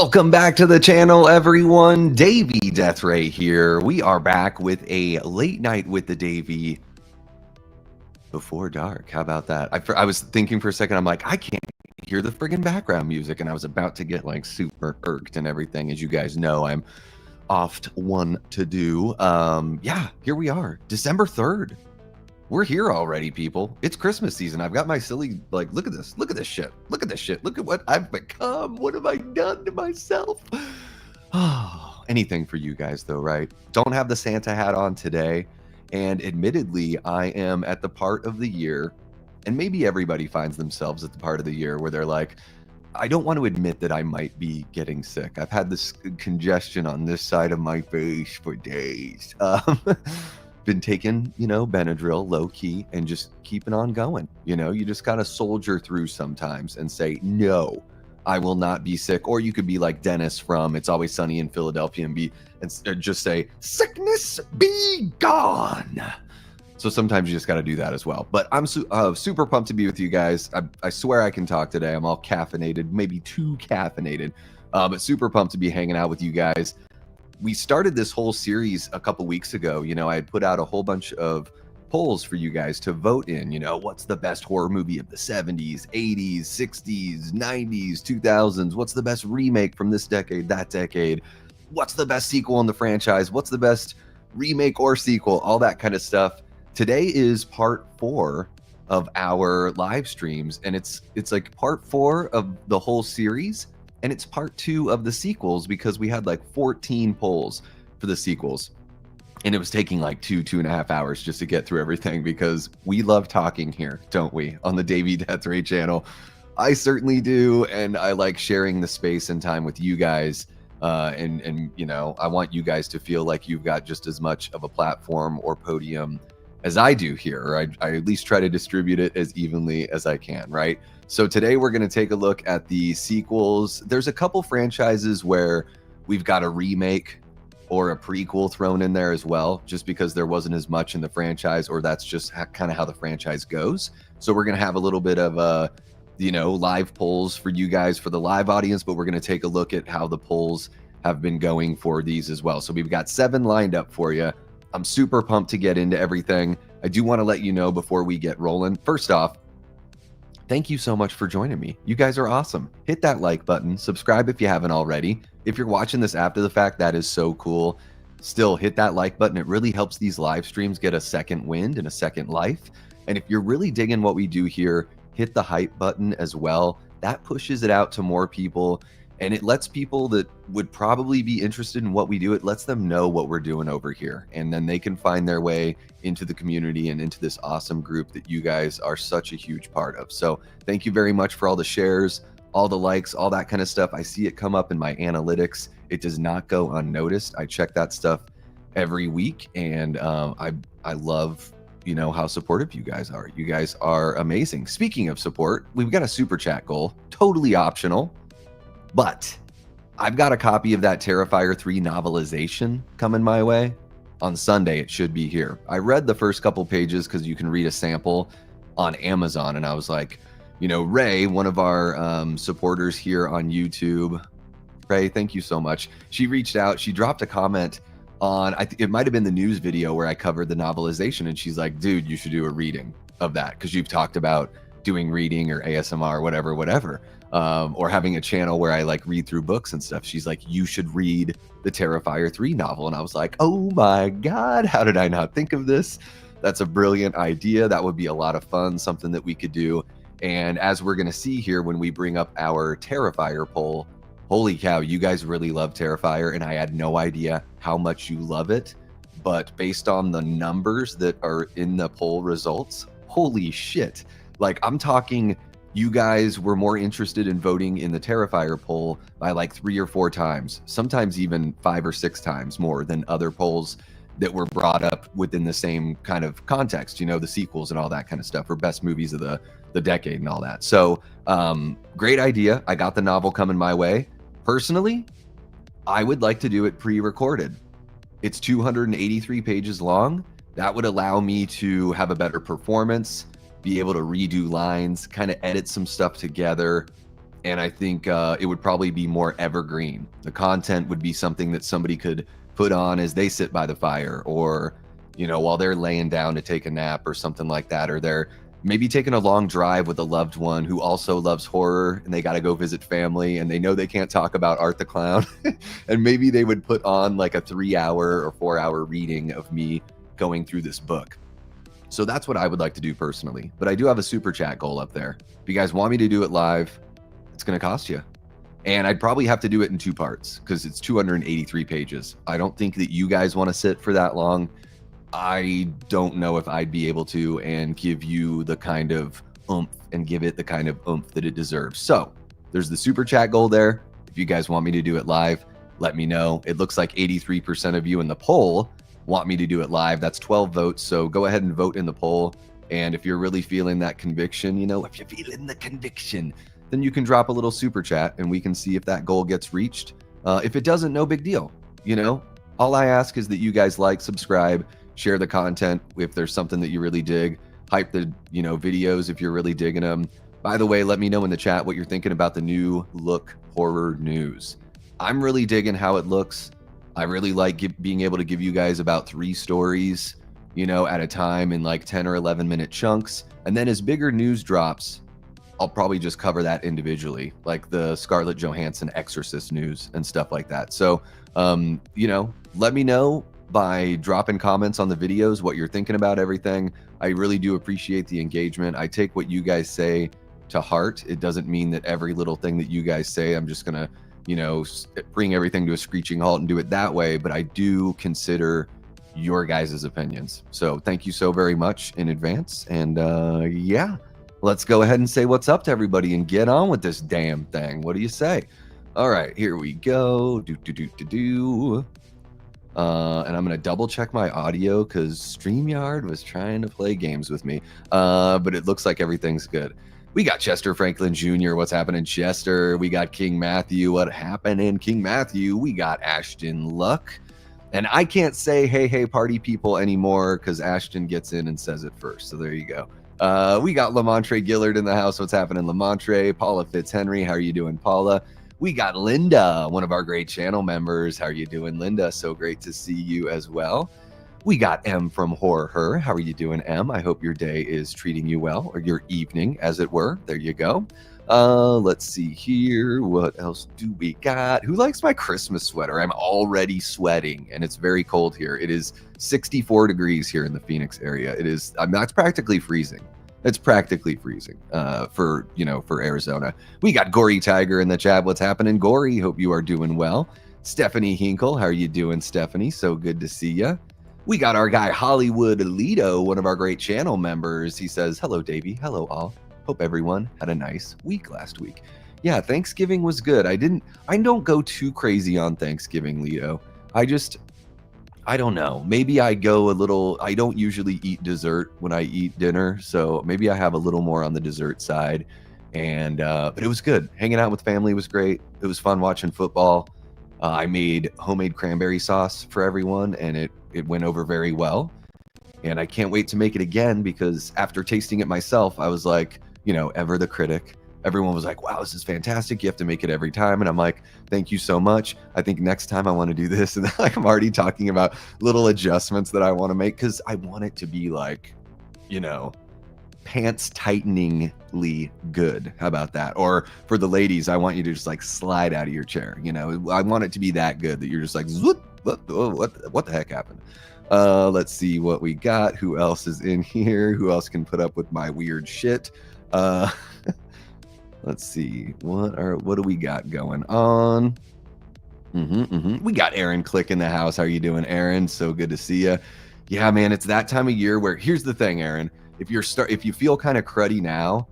Welcome back to the channel, everyone. Davey Deathray here. We are back with a late night with the Davey before dark. How about that? I was thinking for a second, I'm like, I can't hear the friggin' background music, and I was about to get like super irked and everything. As you guys know, I'm oft one to do. Yeah, here we are, December 3rd. We're here already, people. It's Christmas season. I've got my silly, like, look at this shit. Look at this shit. Look at what I've become. What have I done to myself? Oh, anything for you guys though, right? Don't have the Santa hat on today. And admittedly, I am at the part of the year, and maybe everybody finds themselves at the part of the year where they're like, I don't want to admit that I might be getting sick. I've had this congestion on this side of my face for days. Been taking, Benadryl low key and just keeping on going. You just gotta soldier through sometimes and say, no, I will not be sick. Or you could be like Dennis from It's Always Sunny in Philadelphia and just say, sickness be gone. So sometimes you just gotta do that as well. But I'm super pumped to be with you guys. I swear I can talk today. I'm all caffeinated, maybe too caffeinated, but super pumped to be hanging out with you guys. We started this whole series a couple weeks ago. I had put out a whole bunch of polls for you guys to vote in. What's the best horror movie of the 70s, 80s, 60s, 90s, 2000s? What's the best remake from this decade, that decade? What's the best sequel in the franchise? What's the best remake or sequel? All that kind of stuff. Today is part 4 of our live streams, and it's like part 4 of the whole series. And it's part 2 of the sequels because we had like 14 polls for the sequels. And it was taking like 2.5 hours just to get through everything because we love talking here, don't we? On the Davey Deathray channel. I certainly do. And I like sharing the space and time with you guys. And I want you guys to feel like you've got just as much of a platform or podium as I do here. Or I at least try to distribute it as evenly as I can, right? So today we're going to take a look at the sequels. There's a couple franchises where we've got a remake or a prequel thrown in there as well, just because there wasn't as much in the franchise, or that's just kind of how the franchise goes. So we're going to have a little bit of live polls for you guys, for the live audience, but we're going to take a look at how the polls have been going for these as well. So we've got 7 lined up for you. I'm super pumped to get into everything. I do want to let you know before we get rolling. First off, thank you so much for joining me. You guys are awesome. Hit that like button. Subscribe if you haven't already. If you're watching this after the fact, that is so cool. Still, hit that like button. It really helps these live streams get a second wind and a second life. And if you're really digging what we do here, hit the hype button as well. That pushes it out to more people. And it lets people that would probably be interested in what we do, it lets them know what we're doing over here. And then they can find their way into the community and into this awesome group that you guys are such a huge part of. So thank you very much for all the shares, all the likes, all that kind of stuff. I see it come up in my analytics. It does not go unnoticed. I check that stuff every week. And I love, how supportive you guys are. You guys are amazing. Speaking of support, we've got a super chat goal, totally optional. But I've got a copy of that Terrifier 3 novelization coming my way. On Sunday, it should be here. I read the first couple pages because you can read a sample on Amazon. And I was like, Ray, one of our supporters here on YouTube, Ray, thank you so much. She reached out. She dropped a comment on, it might have been the news video where I covered the novelization. And she's like, dude, you should do a reading of that because you've talked about doing reading or ASMR, whatever. Or having a channel where I like read through books and stuff. She's like, you should read the Terrifier 3 novel. And I was like, oh my God, how did I not think of this? That's a brilliant idea. That would be a lot of fun, something that we could do. And as we're going to see here, when we bring up our Terrifier poll, holy cow, you guys really love Terrifier. And I had no idea how much you love it. But based on the numbers that are in the poll results, holy shit. Like, I'm talking, you guys were more interested in voting in the Terrifier poll by like 3 or 4 times, sometimes even 5 or 6 times more than other polls that were brought up within the same kind of context, the sequels and all that kind of stuff, or best movies of the decade and all that. So great idea. I got the novel coming my way. Personally, I would like to do it pre-recorded. It's 283 pages long. That would allow me to have a better performance, be able to redo lines, kind of edit some stuff together, And I think it would probably be more evergreen. The content would be something that somebody could put on as they sit by the fire, or, you know, while they're laying down to take a nap or something like that, or they're maybe taking a long drive with a loved one who also loves horror and they got to go visit family and they know they can't talk about Art the Clown. And maybe they would put on like a 3-hour or 4-hour reading of me going through this book. So that's what I would like to do personally. But I do have a super chat goal up there. If you guys want me to do it live, it's going to cost you. And I'd probably have to do it in 2 parts because it's 283 pages. I don't think that you guys want to sit for that long. I don't know if I'd be able to and give you the kind of oomph and give it the kind of oomph that it deserves. So there's the super chat goal there. If you guys want me to do it live, let me know. It looks like 83% of you in the poll want me to do it live. That's 12 votes. So go ahead and vote in the poll. And if you're really feeling that conviction, you know, if you're feeling the conviction, then you can drop a little super chat and we can see if that goal gets reached. If it doesn't, no big deal. You know, all I ask is that you guys like, subscribe, share the content if there's something that you really dig, hype the, you know, videos if you're really digging them. By the way, let me know in the chat what you're thinking about the new look horror news. I'm really digging how it looks. I really like being able to give you guys about 3 stories, you know, at a time in like 10 or 11 minute chunks. And then as bigger news drops, I'll probably just cover that individually, like the Scarlett Johansson Exorcist news and stuff like that. So, you know, let me know by dropping comments on the videos what you're thinking about everything. I really do appreciate the engagement. I take what you guys say to heart. It doesn't mean that every little thing that you guys say, I'm just going to, you know, bring everything to a screeching halt and do it that way. But I do consider your guys' opinions. So thank you so very much in advance. And yeah. Let's go ahead and say what's up to everybody and get on with this damn thing. What do you say? All right, here we go. And I'm going to double check my audio because StreamYard was trying to play games with me. But it looks like everything's good. We got Chester Franklin Jr. What's happening, Chester? We got King Matthew. What happening, King Matthew? We got Ashton Luck. And I can't say, hey, party people anymore because Ashton gets in and says it first. So there you go. We got Lamontre Gillard in the house. What's happening, Lamontre? Paula Fitzhenry, how are you doing, Paula? We got Linda, one of our great channel members. How are you doing, Linda? So great to see you as well. We got M from Horror Her. How are you doing, M? I hope your day is treating you well, or your evening, as it were. There you go. Let's see here. What else do we got? Who likes my Christmas sweater? I'm already sweating, and it's very cold here. It is 64 degrees here in the Phoenix area. It is, that's practically freezing. It's practically freezing for Arizona. We got Gory Tiger in the chat. What's happening, Gory? Hope you are doing well. Stephanie Hinkle, how are you doing, Stephanie? So good to see you. We got our guy Hollywood Lido, one of our great channel members. He says, hello, Davey. Hello, all. Hope everyone had a nice week last week. Yeah, Thanksgiving was good. I don't go too crazy on Thanksgiving, Lido. I don't know. Maybe I go a little, I don't usually eat dessert when I eat dinner. So maybe I have a little more on the dessert side. And, but it was good. Hanging out with family was great. It was fun watching football. I made homemade cranberry sauce for everyone and it went over very well. And I can't wait to make it again because after tasting it myself, I was like, you know, ever the critic. Everyone was like, wow, this is fantastic. You have to make it every time. And I'm like, thank you so much. I think next time I want to do this. And I'm already talking about little adjustments that I want to make because I want it to be like, you know, pants tighteningly good. How about that? Or for the ladies, I want you to just like slide out of your chair. You know, I want it to be that good that you're just like, what the heck happened? Let's see what we got. Who else is in here? Who else can put up with my weird shit? Let's see. What do we got going on? We got Aaron Click in the house. How are you doing, Aaron? So good to see you. Yeah, man, it's that time of year where here's the thing, Aaron. If you feel kind of cruddy now,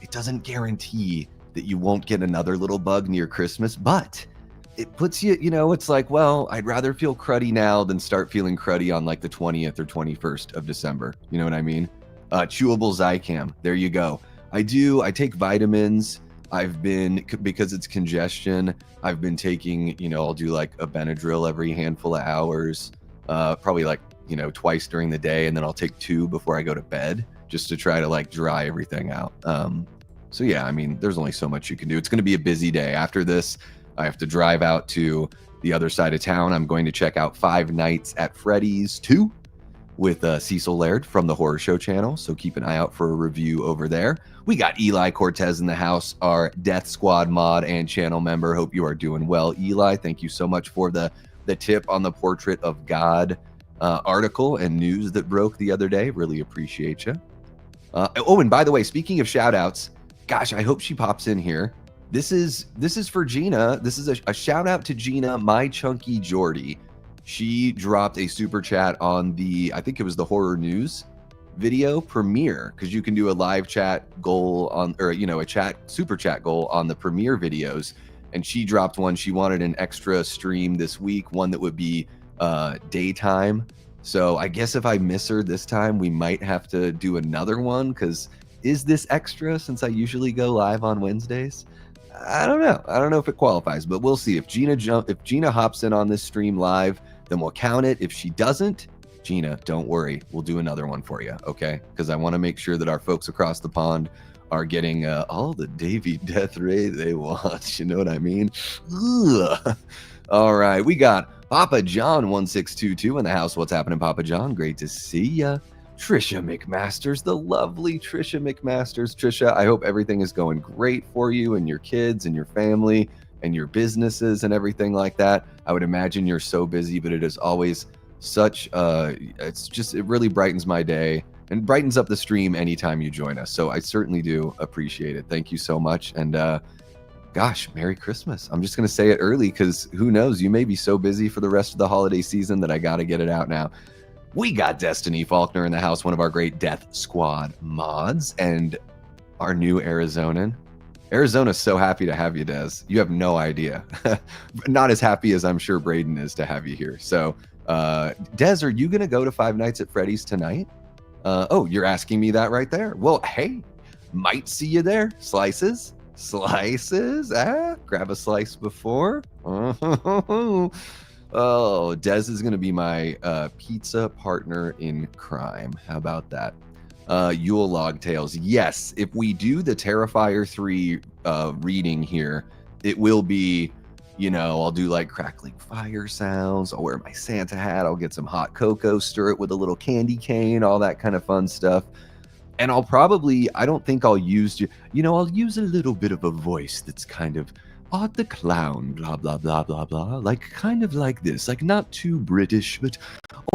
it doesn't guarantee that you won't get another little bug near Christmas, but it puts you, you know, it's like, well, I'd rather feel cruddy now than start feeling cruddy on like the 20th or 21st of December. You know what I mean? Chewable Zicam. There you go. I take vitamins. Because it's congestion, I've been taking, you know, I'll do like a Benadryl every handful of hours, probably like, you know, twice during the day. And then I'll take 2 before I go to bed just to try to like dry everything out. So yeah, I mean, there's only so much you can do. It's going to be a busy day. After this, I have to drive out to the other side of town. I'm going to check out Five Nights at Freddy's 2 with Cecil Laird from the Horror Show channel. So keep an eye out for a review over there. We got Eli Cortez in the house, our Death Squad mod and channel member. Hope you are doing well, Eli. Thank you so much for the tip on the Portrait of God article and news that broke the other day. Really appreciate you. Oh, and by the way, speaking of shout outs, gosh, I hope she pops in here. This is for Gina. This is a shout out to Gina, my chunky Jordy. She dropped a super chat on I think it was the horror news video premiere, because you can do a live chat goal on, or a super chat goal on the premiere videos. And she dropped one. She wanted an extra stream this week, one that would be daytime. So I guess if I miss her this time, we might have to do another one, because is this extra since I usually go live on Wednesdays? I don't know. I don't know if it qualifies, but we'll see. If Gina hops in on this stream live, then we'll count it. If she doesn't, Gina, don't worry. We'll do another one for you, okay? Because I want to make sure that our folks across the pond are getting all the Davey Deathray they want. You know what I mean? Ugh. All right, we got Papa John 1622 in the house. What's happening, Papa John? Great to see ya. Trisha McMasters, the lovely Trisha McMasters. Trisha, I hope everything is going great for you and your kids and your family and your businesses and everything like that. I would imagine you're so busy, but it is always such it really brightens my day and brightens up the stream anytime you join us. So I certainly do appreciate it. Thank you so much. And gosh, Merry Christmas. I'm just going to say it early because who knows, you may be so busy for the rest of the holiday season that I got to get it out now. We got Destiny Faulkner in the house, one of our great Death Squad mods, and our new Arizonan. Arizona's so happy to have you, Des. You have no idea. Not as happy as I'm sure Braden is to have you here. So, Des, are you going to go to Five Nights at Freddy's tonight? Oh, you're asking me that right there. Well, hey, might see you there. Slices. Grab a slice before. Oh, Des is going to be my pizza partner in crime. How about that? Yule Log Tales. Yes, if we do the Terrifier 3 reading here, it will be, I'll do like crackling fire sounds. I'll wear my Santa hat. I'll get some hot cocoa, stir it with a little candy cane, all that kind of fun stuff. And I'll probably, I don't think I'll use, I'll use a little bit of a voice that's kind of Art the Clown, blah, blah, blah, blah, blah. Like, kind of like this. Like, not too British, but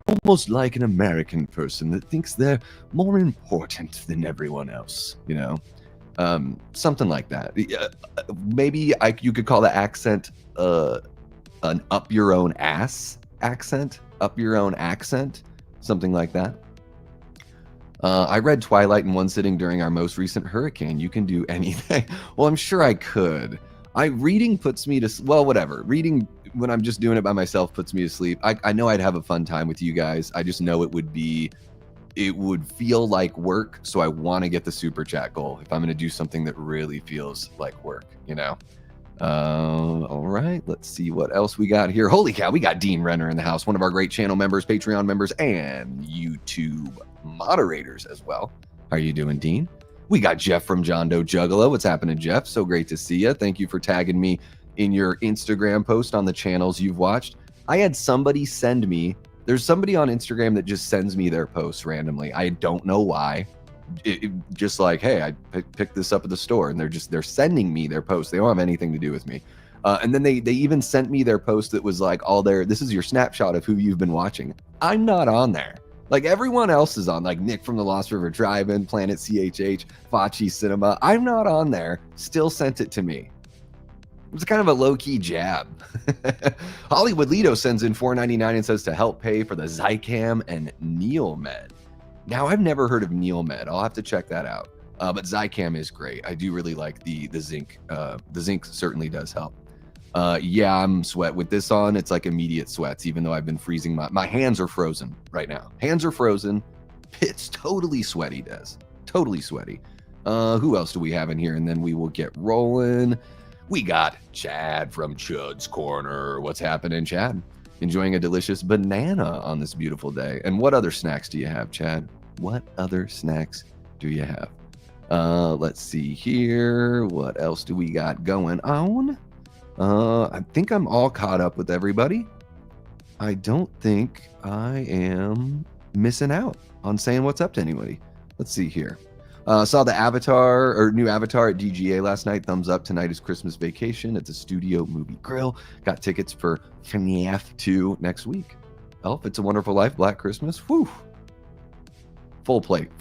almost like an American person that thinks they're more important than everyone else, something like that. Maybe you could call the accent an up your own ass accent, something like that. I read Twilight in one sitting during our most recent hurricane. You can do anything. Well, I'm sure I could. Reading puts me to, well, whatever. Reading when I'm just doing it by myself puts me to sleep. I know I'd have a fun time with you guys. I just know it would feel like work. So I want to get the super chat goal if I'm going to do something that really feels like work, All right, let's see what else we got here. Holy cow, we got Dean Renner in the house, one of our great channel members, Patreon members, and YouTube moderators as well. How are you doing, Dean? We got Jeff from John Doe Juggalo. What's happening, Jeff? So great to see you. Thank you for tagging me in your Instagram post on the channels you've watched. I had somebody send me, there's somebody on Instagram that just sends me their posts randomly. I don't know why. Just like, hey, I picked this up at the store, and they're sending me their posts. They don't have anything to do with me. And then they even sent me their post that was like, this is your snapshot of who you've been watching. I'm not on there. Like everyone else is on, like Nick from the Lost River Drive-In, Planet CHH, Fachi Cinema. I'm not on there. Still sent it to me. It's kind of a low-key jab. Hollywood Lido sends in $4.99 and says to help pay for the Zycam and Neomed. Now, I've never heard of Neomed. I'll have to check that out. But Zycam is great. I do really like the zinc. The zinc certainly does help. Yeah, I'm sweat with this on. It's like immediate sweats, even though I've been freezing. My hands are frozen right now. Hands are frozen. It's totally sweaty, Des. Totally sweaty. Who else do we have in here? And then we will get rolling. We got Chad from Chud's Corner. What's happening, Chad? Enjoying a delicious banana on this beautiful day. And what other snacks do you have, Chad? What other snacks do you have? Let's see here. What else do we got going on? I think I'm all caught up with everybody. I don't think I am missing out on saying what's up to anybody. Let's see here. Saw the new Avatar at DGA last night. Thumbs up. Tonight is Christmas Vacation at the Studio Movie Grill. Got tickets for FNAF 2 next week. Elf, It's a Wonderful Life, Black Christmas. Whew. Full plate,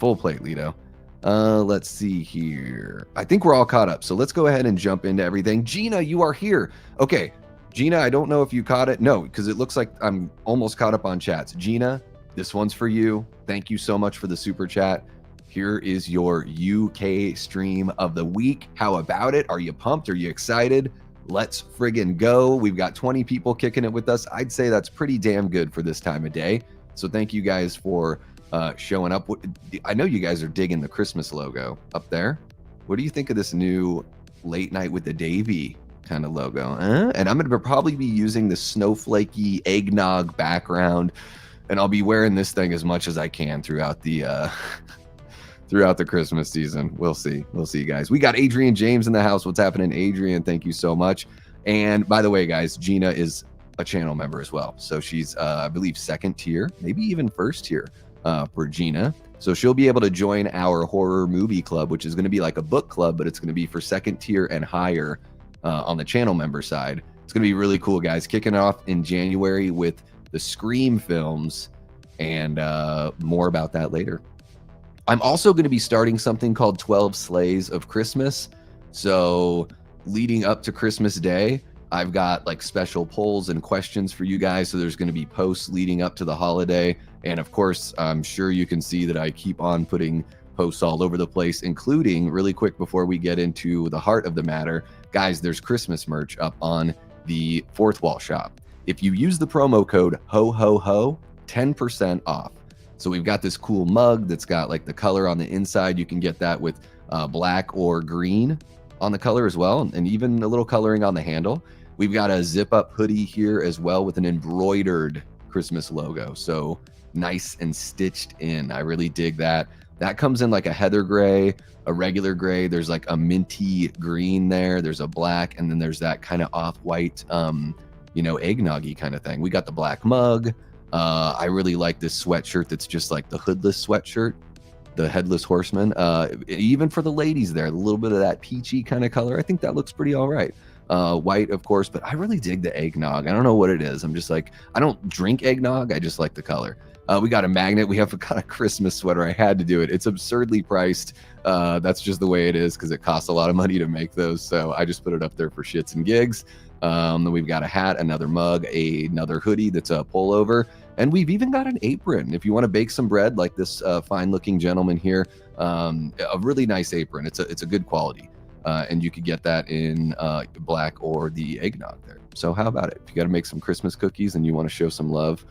Lido. Let's see here. I think we're all caught up. So let's go ahead and jump into everything. Gina, you are here. Okay. Gina, I don't know if you caught it. No, because it looks like I'm almost caught up on chats. Gina, this one's for you. Thank you so much for the super chat. Here is your UK stream of the week. How about it? Are you pumped? Are you excited? Let's friggin' go. We've got 20 people kicking it with us. I'd say that's pretty damn good for this time of day. So thank you guys for showing up. I know you guys are digging the Christmas logo up there. What do you think of this new Late Night with the Davey kind of logo? And I'm going to probably be using the snowflakey eggnog background, and I'll be wearing this thing as much as I can throughout the throughout the Christmas season. We'll see, guys. We got Adrian James in the house. What's happening, Adrian? Thank you so much. And by the way, guys, Gina is a channel member as well, so she's I believe second tier, maybe even first tier for Gina. So she'll be able to join our horror movie club, which is going to be like a book club, but it's going to be for second tier and higher on the channel member side. It's going to be really cool, guys. Kicking off in January with the Scream films, and more about that later. I'm also going to be starting something called 12 Sleighs of Christmas. So leading up to Christmas Day, I've got like special polls and questions for you guys. So there's going to be posts leading up to the holiday. And of course, I'm sure you can see that I keep on putting posts all over the place, including, really quick before we get into the heart of the matter, guys, there's Christmas merch up on the Fourth Wall shop. If you use the promo code HOHOHO, 10% off. So we've got this cool mug that's got like the color on the inside. You can get that with black or green on the color as well, and even a little coloring on the handle. We've got a zip up hoodie here as well with an embroidered Christmas logo. So nice and stitched in. I really dig that. That comes in like a heather gray, a regular gray. There's like a minty green there. There's a black, and then there's that kind of off-white, eggnoggy kind of thing. We got the black mug. I really like this sweatshirt that's just like the hoodless sweatshirt, the headless horseman. Even for the ladies there, a little bit of that peachy kind of color. I think that looks pretty all right. White, of course, but I really dig the eggnog. I don't know what it is. I'm just like, I don't drink eggnog. I just like the color. We got a magnet. We have got a Christmas sweater. I had to do it. It's absurdly priced. That's just the way it is because it costs a lot of money to make those. So I just put it up there for shits and gigs. Then we've got a hat, another mug, another hoodie that's a pullover, and we've even got an apron if you want to bake some bread like this fine-looking gentleman here. A really nice apron. It's a good quality, and you could get that in black or the eggnog there. So how about it? If you got to make some Christmas cookies and you want to show some love,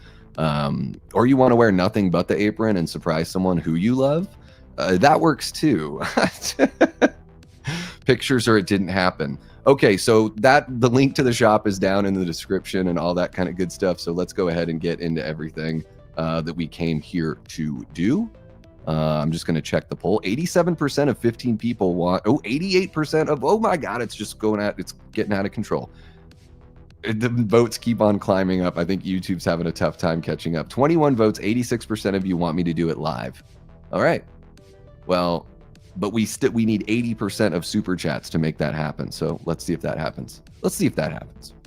or you want to wear nothing but the apron and surprise someone who you love, that works too. Pictures or it didn't happen. Okay, so the link to the shop is down in the description and all that kind of good stuff. So let's go ahead and get into everything that we came here to do. I'm just going to check the poll. 87% of 15 people want, 88% of, oh my God, it's getting out of control. The votes keep on climbing up. I think YouTube's having a tough time catching up. 21 votes, 86% of you want me to do it live. All right. Well, but we need 80% of super chats to make that happen. So let's see if that happens.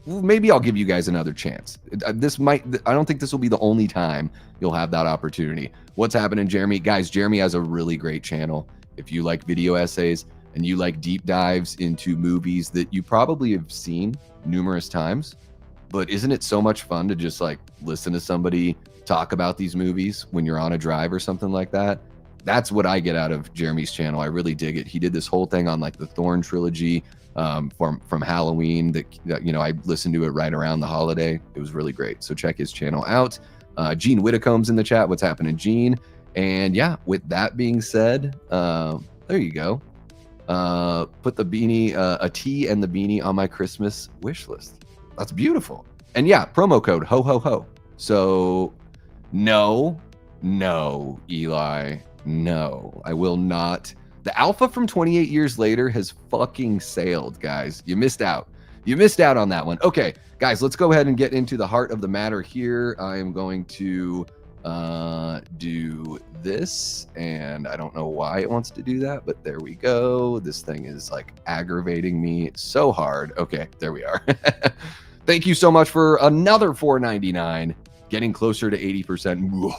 Maybe I'll give you guys another chance. I don't think this will be the only time you'll have that opportunity. What's happening, Jeremy? Guys, Jeremy has a really great channel. If you like video essays and you like deep dives into movies that you probably have seen numerous times, but isn't it so much fun to just like listen to somebody talk about these movies when you're on a drive or something like that? That's what I get out of Jeremy's channel. I really dig it. He did this whole thing on like the Thorn trilogy from Halloween that I listened to it right around the holiday. It was really great. So check his channel out. Gene Whitacombe's in the chat. What's happening, Gene? And yeah, with that being said, there you go. Put the beanie, a tee and the beanie on my Christmas wish list. That's beautiful. And yeah, promo code HOHOHO. So no, Eli. No, I will not The alpha from 28 years later has fucking sailed, guys. You missed out. You missed out on that one. Okay, guys, let's go ahead and get into the heart of the matter here. I am going to do this, and I don't know why it wants to do that, but there we go. This thing is like aggravating me so hard. Okay, there we are. Thank you so much for another $4.99, getting closer to 80%.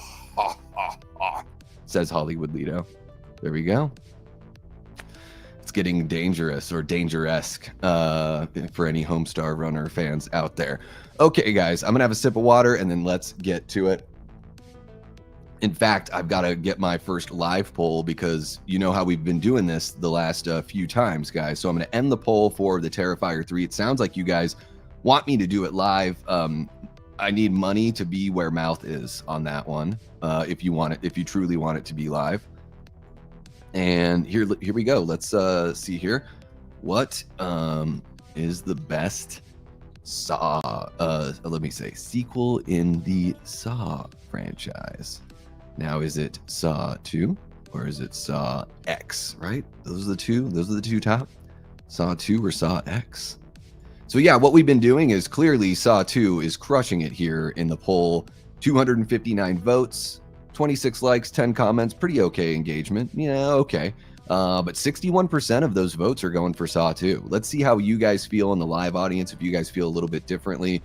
Says Hollywood Lido. There we go. It's getting dangerous or danger-esque for any Homestar Runner fans out there. Okay, guys, I'm gonna have a sip of water and then let's get to it. In fact, I've got to get my first live poll because you know how we've been doing this the last few times, guys. So I'm going to end the poll for the Terrifier 3. It sounds like you guys want me to do it live. I need money to be where mouth is on that one. If you want it, if you truly want it to be live. And here we go. Let's see here. What is the best Saw? Let me say sequel in the Saw franchise. Now, is it Saw 2 or is it Saw X, right? Those are the two top. Saw 2 or Saw X. So yeah, what we've been doing is clearly Saw 2 is crushing it here in the poll. 259 votes, 26 likes, 10 comments, pretty okay engagement. Yeah, okay. But 61% of those votes are going for Saw 2. Let's see how you guys feel in the live audience, if you guys feel a little bit differently.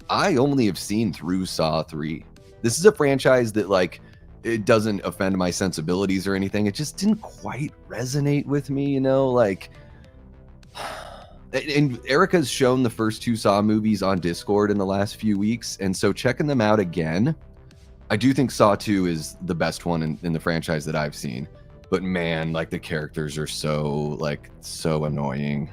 I only have seen through Saw 3. This is a franchise that, like, it doesn't offend my sensibilities or anything. It just didn't quite resonate with me, you know, like... And Erica's shown the first two Saw movies on Discord in the last few weeks, and so checking them out again, I do think Saw 2 is the best one in the franchise that I've seen. But man, like, the characters are so annoying.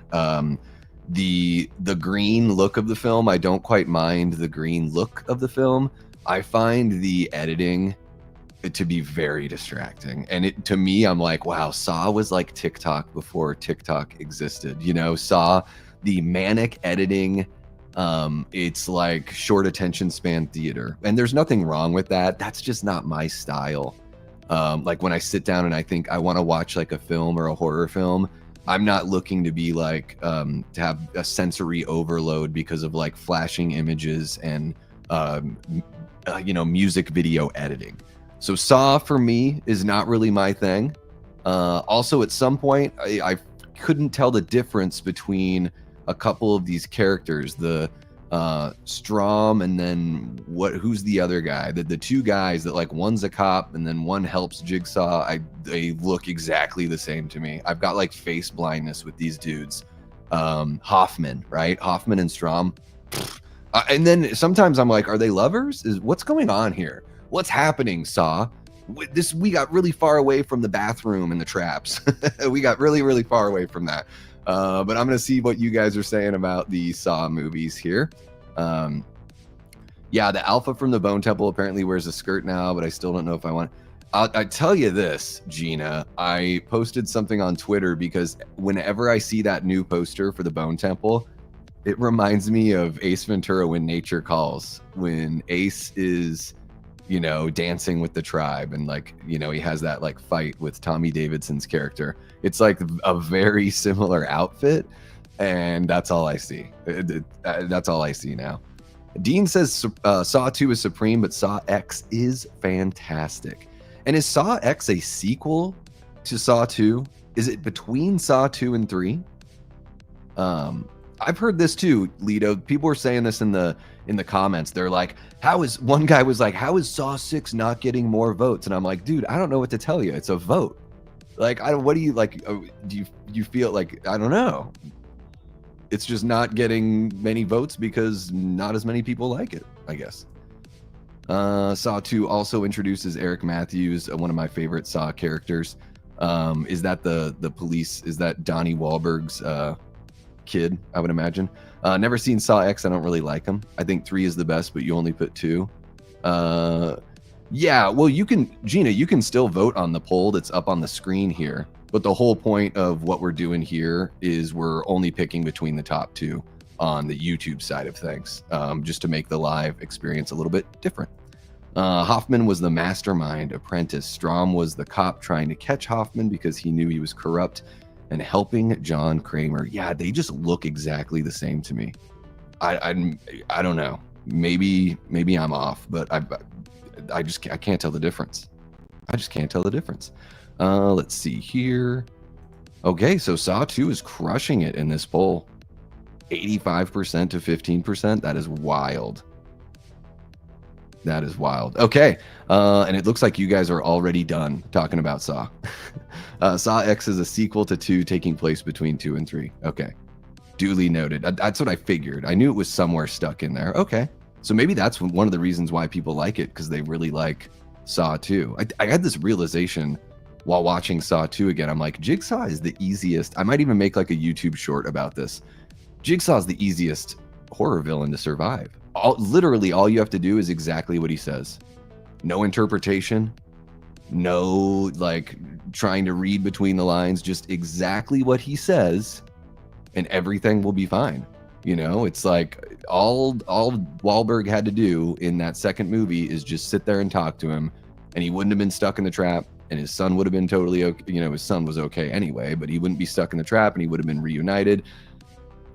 The green look of the film, I don't quite mind the green look of the film. I find the editing to be very distracting, and to me, I'm like, wow, Saw was like TikTok before TikTok existed, you know. Saw, the manic editing, it's like short attention span theater, and there's nothing wrong with that. That's just not my style. Like, when I sit down and I think I want to watch like a film or a horror film, I'm not looking to be like to have a sensory overload because of like flashing images and you know, music video editing. So Saw for me is not really my thing. Also, at some point, I couldn't tell the difference between a couple of these characters, the Strom and then who's the other guy? The two guys that, like, one's a cop and then one helps Jigsaw. They look exactly the same to me. I've got like face blindness with these dudes. Hoffman, right? Hoffman and Strom. And then sometimes I'm like, are they lovers? What's going on here? What's happening, Saw? We got really far away from the bathroom and the traps. We got really, really far away from that. But I'm going to see what you guys are saying about the Saw movies here. Yeah, the Alpha from the Bone Temple apparently wears a skirt now, but I still don't know if I want... I tell you this, Gina, I posted something on Twitter because whenever I see that new poster for the Bone Temple, it reminds me of Ace Ventura: When Nature Calls, when Ace is... you know, dancing with the tribe, and, like, you know, he has that like fight with Tommy Davidson's character. It's like a very similar outfit, and that's all I see. That's all I see now. Dean says Saw 2 is supreme, but Saw X is fantastic. And is Saw X a sequel to Saw 2? Is it between Saw 2 and 3? I've heard this too, Lido. People were saying this in the comments. They're like, one guy was like, how is Saw 6 not getting more votes? And I'm like, dude, I don't know what to tell you. It's a vote. Like, what do you like? Do you feel like, I don't know. It's just not getting many votes because not as many people like it, I guess. Saw 2 also introduces Eric Matthews, one of my favorite Saw characters. Is that the police? Is that Donnie Wahlberg's kid, I would imagine. Never seen Saw X. I don't really like him. I think 3 is the best, but you only put 2. Yeah, well, Gina, you can still vote on the poll that's up on the screen here, but the whole point of what we're doing here is we're only picking between the top 2 on the YouTube side of things, just to make the live experience a little bit different. Hoffman was the mastermind apprentice. Strom was the cop trying to catch Hoffman because he knew he was corrupt and helping John Kramer. Yeah, they just look exactly the same to me. I don't know. Maybe I'm off, but I can't tell the difference. I just can't tell the difference. Let's see here. Okay, so Saw 2 is crushing it in this poll. 85% to 15%. That is wild. That is wild. Okay, and it looks like you guys are already done talking about Saw. Saw X is a sequel to 2 taking place between 2 and 3. Okay, duly noted. That's what I figured. I knew it was somewhere stuck in there. Okay, so maybe that's one of the reasons why people like it, because they really like Saw 2. I had this realization while watching Saw 2 again. I'm like, Jigsaw is the easiest. I might even make like a YouTube short about this. Jigsaw is the easiest horror villain to survive. Literally all you have to do is exactly what he says. No interpretation, no like trying to read between the lines, just exactly what he says and everything will be fine. You know, it's like all Wahlberg had to do in that second movie is just sit there and talk to him, and he wouldn't have been stuck in the trap, and his son would have been totally okay. You know, his son was okay anyway, but he wouldn't be stuck in the trap and he would have been reunited.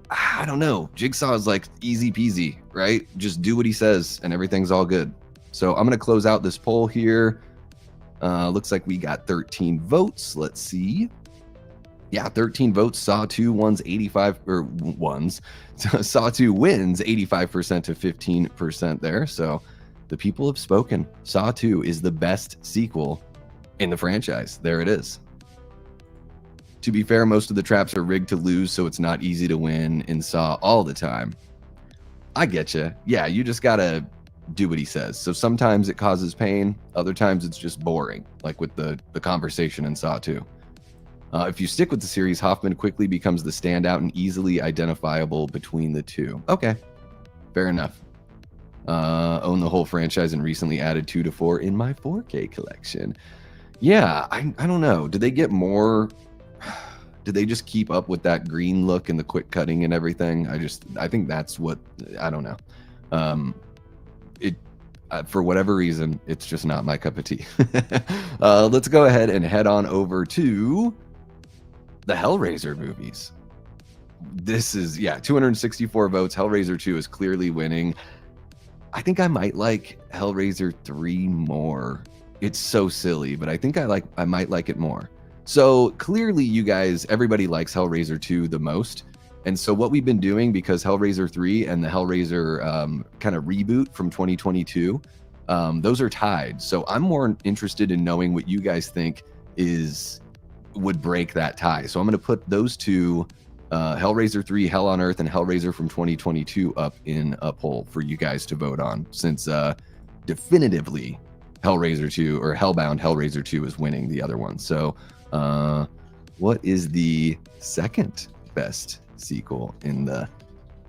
I don't know. Jigsaw is like easy peasy, right? Just do what he says and everything's all good. So I'm going to close out this poll here. Looks like we got 13 votes. Let's see. Yeah, 13 votes. Saw 2 wins 85 or ones. Saw 2 wins 85% to 15% there. So the people have spoken. Saw 2 is the best sequel in the franchise. There it is. To be fair, most of the traps are rigged to lose, so it's not easy to win in Saw all the time. I get you. Yeah, you just gotta do what he says. So sometimes it causes pain, other times it's just boring, like with the conversation in Saw 2. If you stick with the series, Hoffman quickly becomes the standout and easily identifiable between the two. Okay, fair enough. Own the whole franchise and recently added 2 to 4 in my 4K collection. Yeah, I don't know. Did they get more? Did they just keep up with that green look and the quick cutting and everything? I think that's what, I don't know. For whatever reason, it's just not my cup of tea. Let's go ahead and head on over to the Hellraiser movies. This is, 264 votes. Hellraiser 2 is clearly winning. I think I might like Hellraiser 3 more. It's so silly, but I think I might like it more. So clearly you guys, everybody likes Hellraiser 2 the most. And so what we've been doing, because Hellraiser 3 and the Hellraiser kind of reboot from 2022, those are tied. So I'm more interested in knowing what you guys think would break that tie. So I'm going to put those two, Hellraiser 3, Hell on Earth, and Hellraiser from 2022 up in a poll for you guys to vote on, since definitively Hellraiser 2 or Hellbound Hellraiser 2 is winning the other one. So what is the second best sequel in the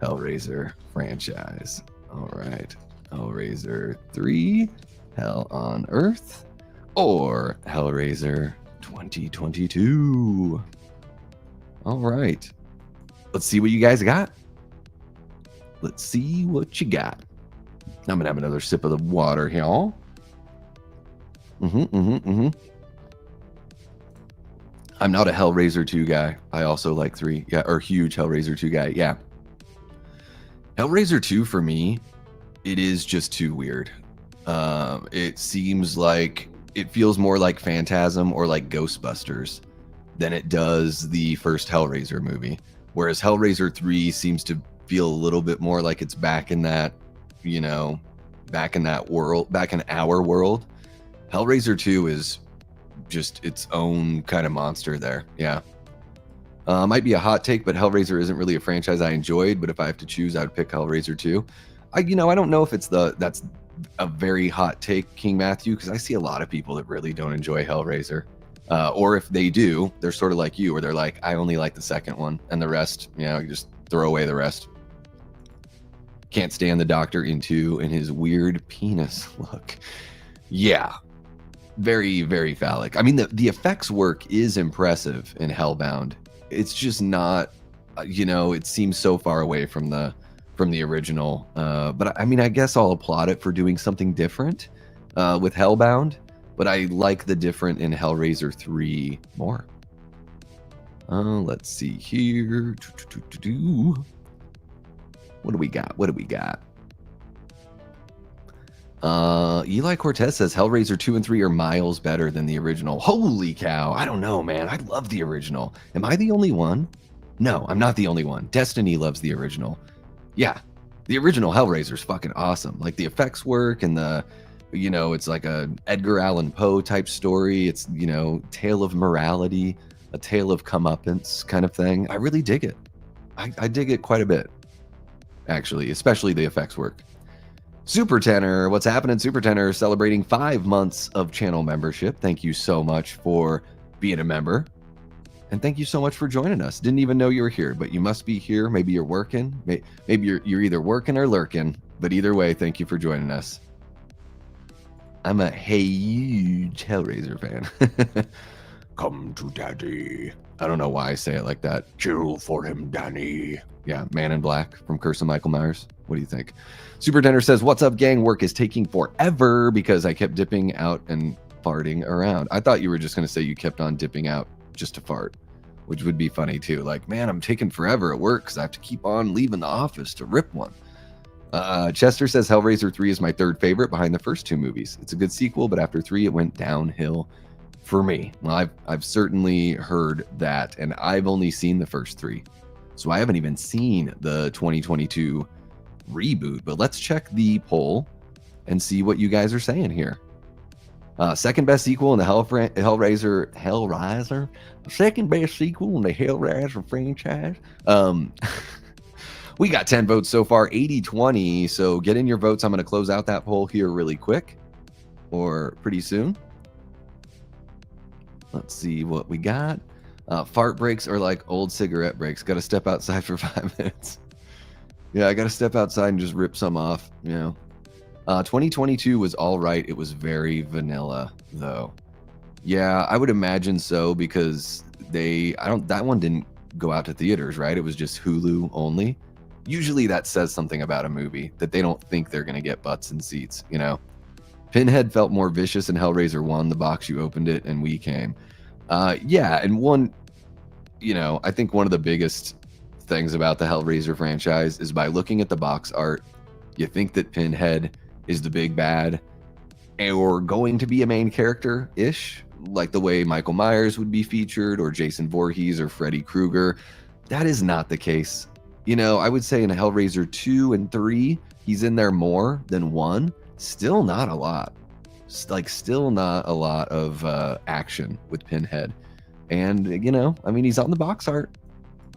Hellraiser franchise? All right, Hellraiser 3, Hell on Earth, or Hellraiser 2022? All right, let's see what you guys got. Let's see what you got. I'm gonna have another sip of the water here. I'm not a Hellraiser 2 guy. I also like 3. Yeah, or huge Hellraiser 2 guy. Yeah. Hellraiser 2 for me, it is just too weird. It seems like it feels more like Phantasm or like Ghostbusters than it does the first Hellraiser movie. Whereas Hellraiser 3 seems to feel a little bit more like it's back in that, back in that world, back in our world. Hellraiser 2 is just its own kind of monster there. Yeah. Might be a hot take, but Hellraiser isn't really a franchise I enjoyed, but if I have to choose, I would pick Hellraiser 2. I don't know if that's a very hot take, King Matthew, because I see a lot of people that really don't enjoy Hellraiser. Or if they do, they're sort of like you, where they're like, I only like the second one, and the rest, you just throw away the rest. Can't stand the Doctor in 2 and his weird penis look. Yeah. Very, very phallic. I mean, the effects work is impressive in Hellbound. It's just not, it seems so far away from the original. But I mean, I guess I'll applaud it for doing something different. with Hellbound, but I like the different in Hellraiser 3 more. Let's see here. What do we got? What do we got? Eli Cortez says Hellraiser 2 and 3 are miles better than the original. Holy cow. I don't know, man. I love the original. Am I the only one? No, I'm not the only one. Destiny loves the original. Yeah, the original Hellraiser is fucking awesome. Like the effects work and the, you know, it's like a Edgar Allan Poe type story. It's, you know, tale of morality, a tale of comeuppance kind of thing. I really dig it. I dig it quite a bit, actually, especially the effects work. Super Tenor, what's happening? Super Tenor celebrating 5 months of channel membership. Thank you so much for being a member. And thank you so much for joining us. Didn't even know you were here, but you must be here. Maybe you're working. Maybe you're either working or lurking. But either way, thank you for joining us. I'm a huge Hellraiser fan. Come to Daddy. I don't know why I say it like that. Chill for him, Danny. Yeah, Man in Black from Curse of Michael Myers. What do you think? Super Tender says, what's up, gang? Work is taking forever because I kept dipping out and farting around. I thought you were just going to say you kept on dipping out just to fart, which would be funny too. Like, man, I'm taking forever at work because I have to keep on leaving the office to rip one. Chester says Hellraiser 3 is my third favorite behind the first 2 movies. It's a good sequel, but after 3, it went downhill for me. Well, I've certainly heard that, and I've only seen the first 3. So I haven't even seen the 2022 reboot, but let's check the poll and see what you guys are saying here. Second best sequel in the Hellraiser. Second best sequel in the Hellraiser franchise. We got 10 votes so far, 80-20. So get in your votes. I'm going to close out that poll here really quick or pretty soon. Let's see what we got. Fart breaks are like old cigarette breaks. Got to step outside for 5 minutes. Yeah, I got to step outside and just rip some off, you know. 2022 was all right. It was very vanilla, though. Yeah, I would imagine so because that one didn't go out to theaters, right? It was just Hulu only. Usually that says something about a movie, that they don't think they're going to get butts and seats, you know. Pinhead felt more vicious in Hellraiser 1, the box you opened it, and we came. Yeah, and one, you know, I think one of the biggest things about the Hellraiser franchise is by looking at the box art, you think that Pinhead is the big bad or going to be a main character-ish, like the way Michael Myers would be featured or Jason Voorhees or Freddy Krueger. That is not the case. You know, I would say in Hellraiser 2 and 3, he's in there more than 1. Still not a lot. Like, still not a lot of action with Pinhead. And, you know, I mean, he's on the box art.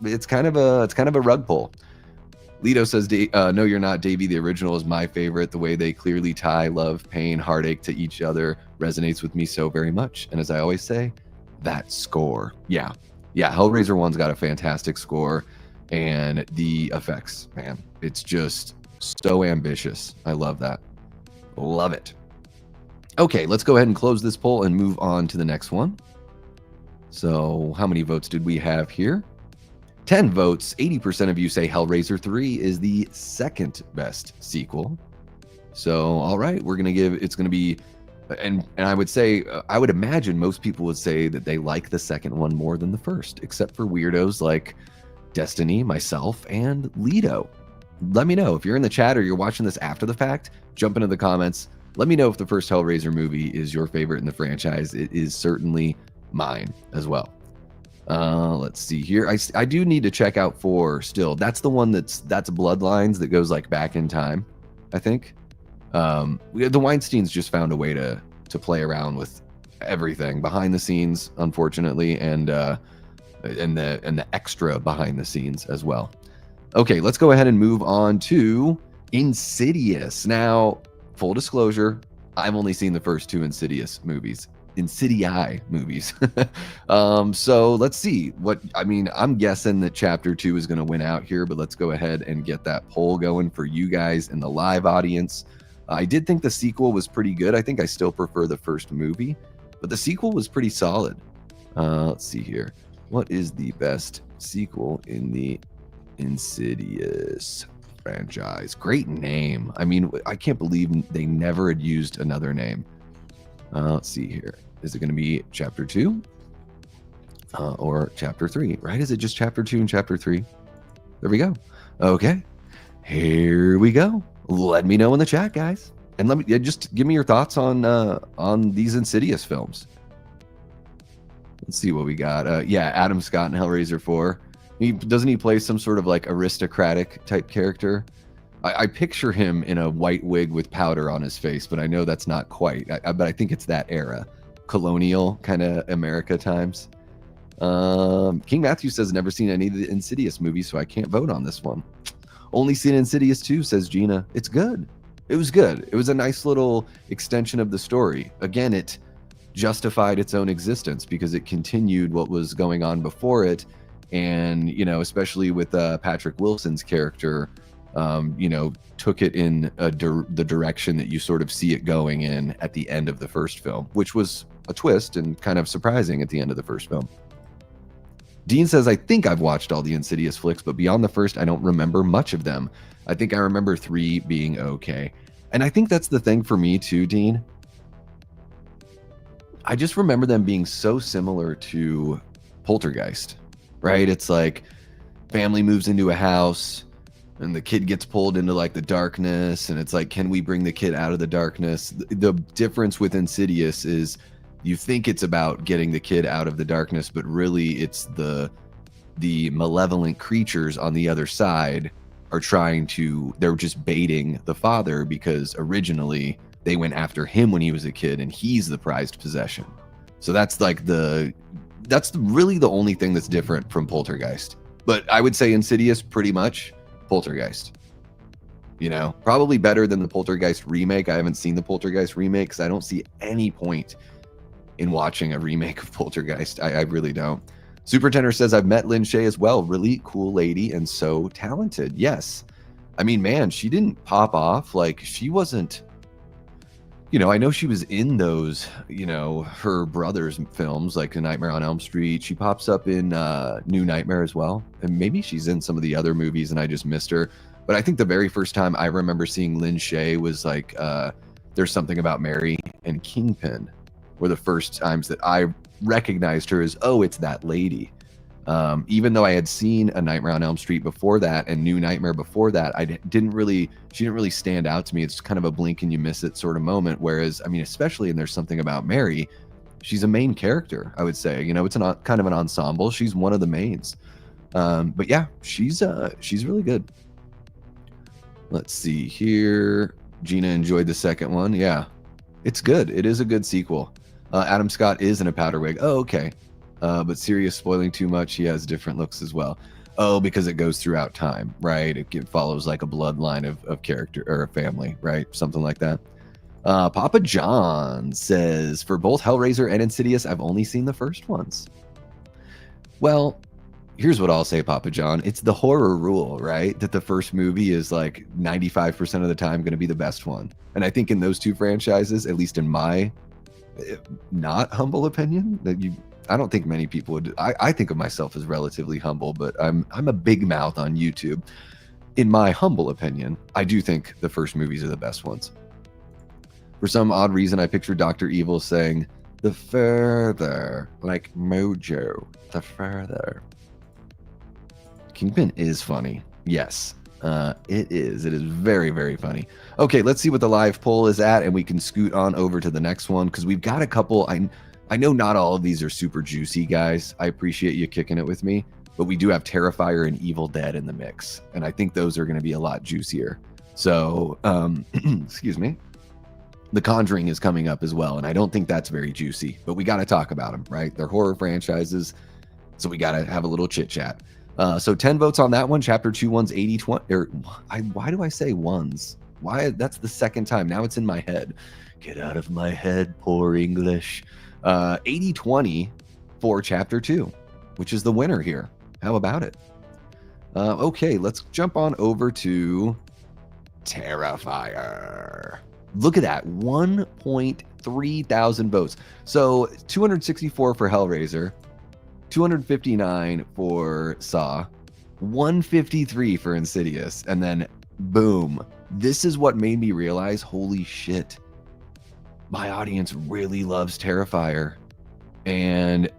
It's kind of a rug pull. Lito says, no, you're not, Davey. The original is my favorite. The way they clearly tie love, pain, heartache to each other resonates with me so very much. And as I always say, that score. Yeah. Hellraiser 1's got a fantastic score. And the effects, man, it's just so ambitious. I love that. Love it. Okay, let's go ahead and close this poll and move on to the next one. So how many votes did we have here? 10 votes. 80% of you say Hellraiser 3 is the second best sequel. So, all right, it's going to be, and I would say, I would imagine most people would say that they like the second one more than the first, except for weirdos like Destiny, myself, and Lido. Let me know if you're in the chat or you're watching this after the fact. Jump into the comments. Let me know if the first Hellraiser movie is your favorite in the franchise. It is certainly mine as well. Let's see here. I do need to check out for still. That's the one that's Bloodlines that goes like back in time, I think. The Weinsteins just found a way to play around with everything behind the scenes, unfortunately, and the extra behind the scenes as well. Okay, let's go ahead and move on to Insidious. Now, full disclosure, I've only seen the first 2 Insidious movies. So let's see I'm guessing that chapter 2 is going to win out here, but let's go ahead and get that poll going for you guys in the live audience. I did think the sequel was pretty good. I think I still prefer the first movie, but the sequel was pretty solid. Let's see here. What is the best sequel in the Insidious franchise. Great name. I mean, I can't believe they never had used another name. Let's see here. Is it going to be chapter 2 or chapter 3? Right? Is it just chapter 2 and chapter 3? There we go. Okay. Here we go. Let me know in the chat, guys. And let me just give me your thoughts on these Insidious films. Let's see what we got. Yeah, Adam Scott in Hellraiser 4. Doesn't he play some sort of like aristocratic type character? I picture him in a white wig with powder on his face, but I know that's not quite. But I think it's that era, colonial kind of America times. King Matthew says never seen any of the Insidious movies, so I can't vote on this one. Only seen Insidious 2, says Gina. It's good. It was good. It was a nice little extension of the story. Again, it justified its own existence because it continued what was going on before it. And, you know, especially with Patrick Wilson's character, you know, took it in the direction that you sort of see it going in at the end of the first film, which was a twist and kind of surprising at the end of the first film. Dean says, I think I've watched all the Insidious flicks, but beyond the first, I don't remember much of them. I think I remember 3 being okay. And I think that's the thing for me too, Dean. I just remember them being so similar to Poltergeist, right? It's like family moves into a house and the kid gets pulled into like the darkness. And it's like, can we bring the kid out of the darkness? The difference with Insidious is you think it's about getting the kid out of the darkness, but really it's the malevolent creatures on the other side are they're just baiting the father because originally they went after him when he was a kid and he's the prized possession. So that's like that's really the only thing that's different from Poltergeist. But I would say Insidious pretty much Poltergeist. You know, probably better than the Poltergeist remake. I haven't seen the Poltergeist remake because I don't see any point in watching a remake of Poltergeist. I really don't. Supertender says, I've met Lynn Shay as well. Really cool lady and so talented. Yes. I mean, man, she didn't pop off. Like, she wasn't, you know, I know she was in those, you know, her brother's films, like A Nightmare on Elm Street. She pops up in New Nightmare as well. And maybe she's in some of the other movies and I just missed her. But I think the very first time I remember seeing Lynn Shay was like, There's Something About Mary and Kingpin were the first times that I recognized her as, oh, it's that lady. Even though I had seen A Nightmare on Elm Street before that and New Nightmare before that, she didn't really stand out to me. It's kind of a blink and you miss it sort of moment. Whereas, I mean, especially in There's Something About Mary, she's a main character, I would say. You know, it's kind of an ensemble. She's one of the mains. But yeah, she's really good. Let's see here. Gina enjoyed the second one. Yeah, it's good. It is a good sequel. Adam Scott is in a powder wig. Oh, okay. But Sirius spoiling too much. He has different looks as well. Oh, because it goes throughout time, right? It follows like a bloodline of character or a family, right? Something like that. Papa John says, for both Hellraiser and Insidious, I've only seen the first ones. Well, here's what I'll say, Papa John. It's the horror rule, right? That the first movie is like 95% of the time going to be the best one. And I think in those two franchises, at least in my not humble opinion, I don't think many people would. I think of myself as relatively humble, but I'm a big mouth on YouTube. In my humble opinion, I do think the first movies are the best ones. For some odd reason, I picture Dr. Evil saying, the further, like Mojo, the further. Kingpin is funny. Yes, it is. It is very, very funny. Okay, let's see what the live poll is at, and we can scoot on over to the next one, because we've got a couple. I know not all of these are super juicy, guys. I appreciate you kicking it with me, but we do have Terrifier and Evil Dead in the mix, and I think those are going to be a lot juicier. So, excuse me. The Conjuring is coming up as well, and I don't think that's very juicy, but we got to talk about them, right? They're horror franchises, so we got to have a little chit-chat. So 10 votes on that one. Chapter 2 one's 80-20. Why do I say ones? Why? That's the second time. Now it's in my head. Get out of my head, poor English. 80-20 for Chapter 2, which is the winner here. How about it? Okay, let's jump on over to Terrifier. Look at that, 1.3 thousand votes. So 264 for Hellraiser, 259 for Saw, 153 for Insidious, and then Boom. This is what made me realize, holy shit, my audience really loves Terrifier. And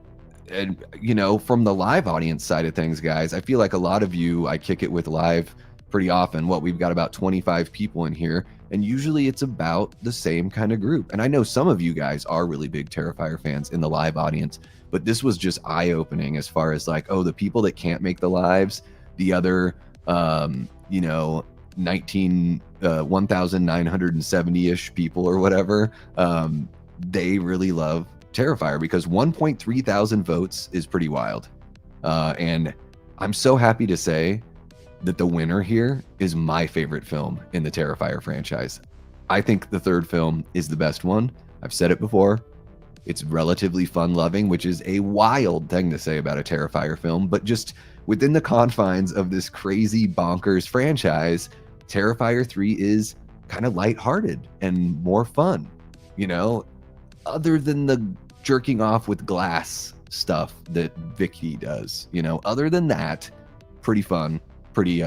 you know, from the live audience side of things, guys, I feel like a lot of you, I kick it with live pretty often. We've got about 25 people in here, and usually it's about the same kind of group. And I know some of you guys are really big Terrifier fans in the live audience, but this was just eye-opening as far as like, oh, the people that can't make the lives, the other, you know, 1,970-ish people or whatever, they really love Terrifier, because 1.3 thousand votes is pretty wild. And I'm so happy to say that the winner here is my favorite film in the Terrifier franchise. I think the third film is the best one. I've said it before. It's relatively fun-loving, which is a wild thing to say about a Terrifier film, but just within the confines of this crazy bonkers franchise, Terrifier 3 is kind of lighthearted and more fun, you know, other than the jerking off with glass stuff that Vicky does, you know. Other than that, pretty fun, pretty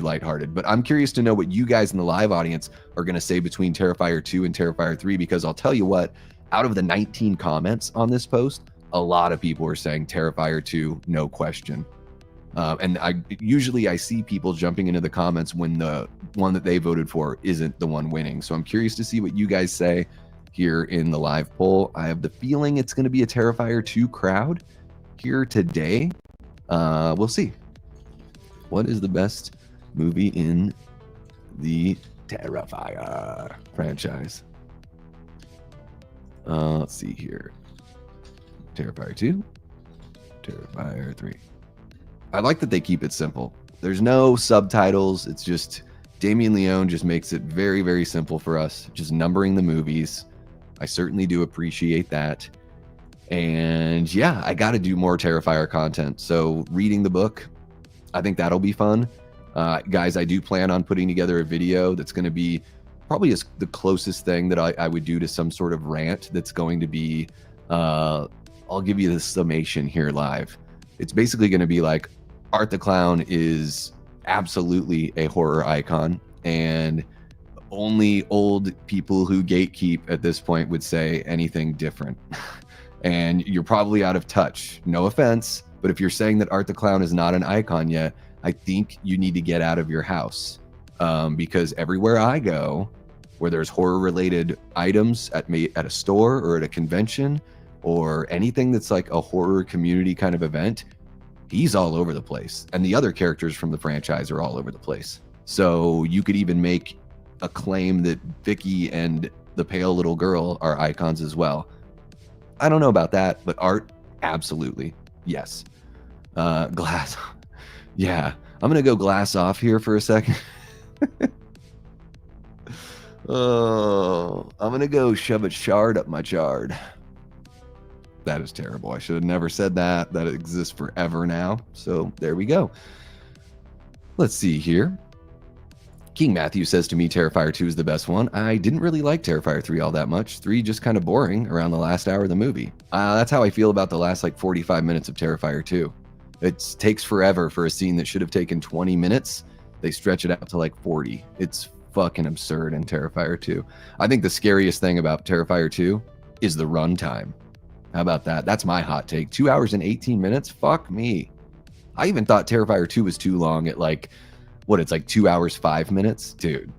lighthearted. But I'm curious to know what you guys in the live audience are going to say between Terrifier 2 and Terrifier 3, because I'll tell you what, out of the 19 comments on this post, a lot of people are saying Terrifier 2, no question. And I see people jumping into the comments when the one that they voted for isn't the one winning. So I'm curious to see what you guys say here in the live poll. I have the feeling it's going to be a Terrifier 2 crowd here today. We'll see. What is the best movie in the Terrifier franchise? Let's see here. Terrifier 2, Terrifier 3. I like that they keep it simple. There's no subtitles. It's just Damien Leone just makes it very, very simple for us, just numbering the movies. I certainly do appreciate that. And yeah, I got to do more Terrifier content. So reading the book, I think that'll be fun. Guys, I do plan on putting together a video that's going to be probably the closest thing that I would do to some sort of rant that's going to be, I'll give you the summation here live. It's basically going to be like, Art the Clown is absolutely a horror icon, and only old people who gatekeep at this point would say anything different. And you're probably out of touch. No offense, but if you're saying that Art the Clown is not an icon yet, I think you need to get out of your house. Because everywhere I go, where there's horror-related items at a store or at a convention, or anything that's like a horror community kind of event, he's all over the place. And the other characters from the franchise are all over the place. So you could even make a claim that Vicky and the pale little girl are icons as well. I don't know about that, but Art, absolutely. Yes. Glass. Yeah. I'm going to go glass off here for a second. Oh, I'm going to go shove a shard up my chard. That is terrible. I should have never said that. That exists forever now. So there we go. Let's see here. King Matthew says to me, Terrifier 2 is the best one. I didn't really like Terrifier 3 all that much. 3 just kind of boring around the last hour of the movie. That's how I feel about the last like 45 minutes of Terrifier 2. It takes forever for a scene that should have taken 20 minutes. They stretch it out to like 40. It's fucking absurd in Terrifier 2. I think the scariest thing about Terrifier 2 is the runtime. How about that? That's my hot take. 2 hours and 18 minutes? Fuck me. I even thought Terrifier 2 was too long at like, it's like 2 hours, 5 minutes? Dude.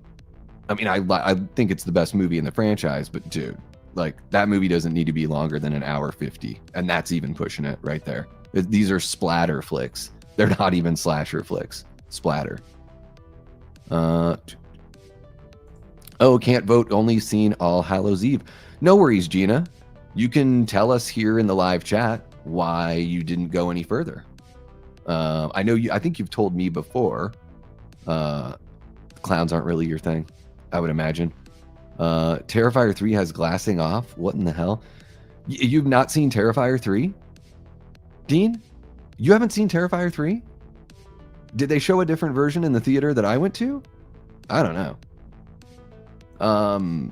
I mean, I think it's the best movie in the franchise, but dude, like that movie doesn't need to be longer than 1:50. And that's even pushing it right there. These are splatter flicks. They're not even slasher flicks. Splatter. Oh, can't vote. Only seen All Hallows Eve. No worries, Gina. You can tell us here in the live chat why you didn't go any further. I know you. I think you've told me before. Clowns aren't really your thing, I would imagine. Terrifier 3 has glassing off. What in the hell? You've not seen Terrifier 3? Dean? You haven't seen Terrifier 3? Did they show a different version in the theater that I went to? I don't know.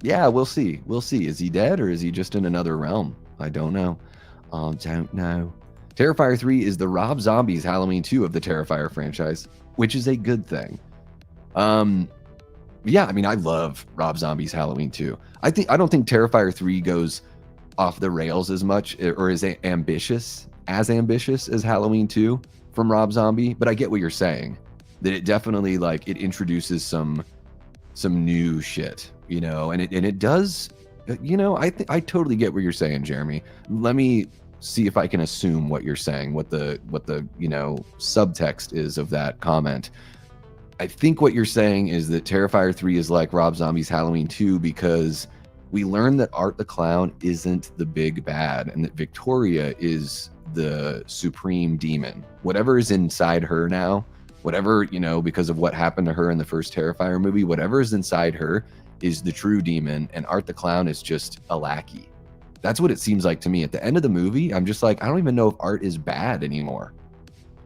Yeah, we'll see. We'll see. Is he dead or is he just in another realm? I don't know. Don't know. Terrifier 3 is the Rob Zombie's Halloween 2 of the Terrifier franchise, which is a good thing. Yeah, I mean, I love Rob Zombie's Halloween 2. I don't think Terrifier 3 goes off the rails as much or is ambitious as Halloween 2 from Rob Zombie, but I get what you're saying. That it definitely like it introduces some new shit, you know, and it does, you know, I totally get what you're saying, Jeremy. Let me see if I can assume what you're saying, what the you know, subtext is of that comment. I think what you're saying is that Terrifier 3 is like Rob Zombie's Halloween 2 because we learned that Art the Clown isn't the big bad and that Victoria is the supreme demon. Whatever is inside her now, whatever, you know, because of what happened to her in the first Terrifier movie, whatever is inside her is the true demon, and Art the Clown is just a lackey. That's what it seems like to me. At the end of the movie, I'm just like, I don't even know if Art is bad anymore.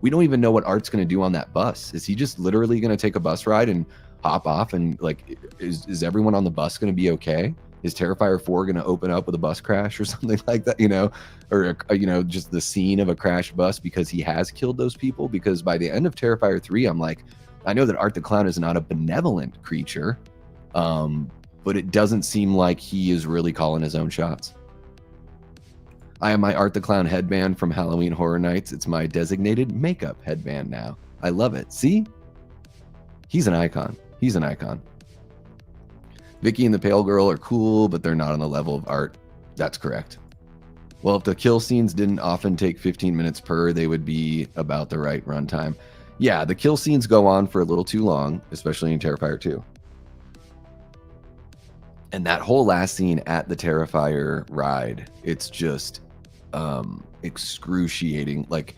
We don't even know what Art's going to do on that bus. Is he just literally going to take a bus ride and hop off? And like, is everyone on the bus going to be okay? Is Terrifier 4 going to open up with a bus crash or something like that, you know, or, you know, just the scene of a crashed bus because he has killed those people? Because by the end of Terrifier 3, I'm like, I know that Art the Clown is not a benevolent creature, but it doesn't seem like he is really calling his own shots. I have my Art the Clown headband from Halloween Horror Nights. It's my designated makeup headband now. I love it. See? He's an icon. He's an icon. Vicky and the Pale Girl are cool, but they're not on the level of Art. That's correct. Well, if the kill scenes didn't often take 15 minutes per, they would be about the right runtime. Yeah, the kill scenes go on for a little too long, especially in Terrifier 2. And that whole last scene at the Terrifier ride, it's just excruciating. Like,